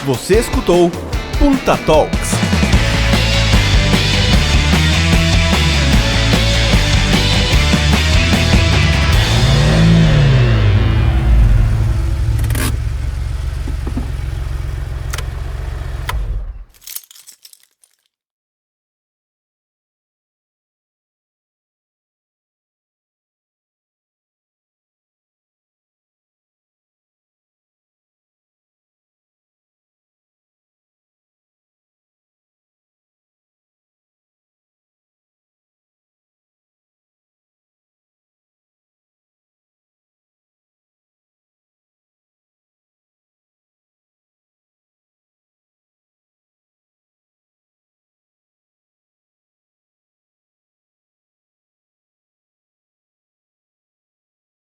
Você escutou Punta Talks.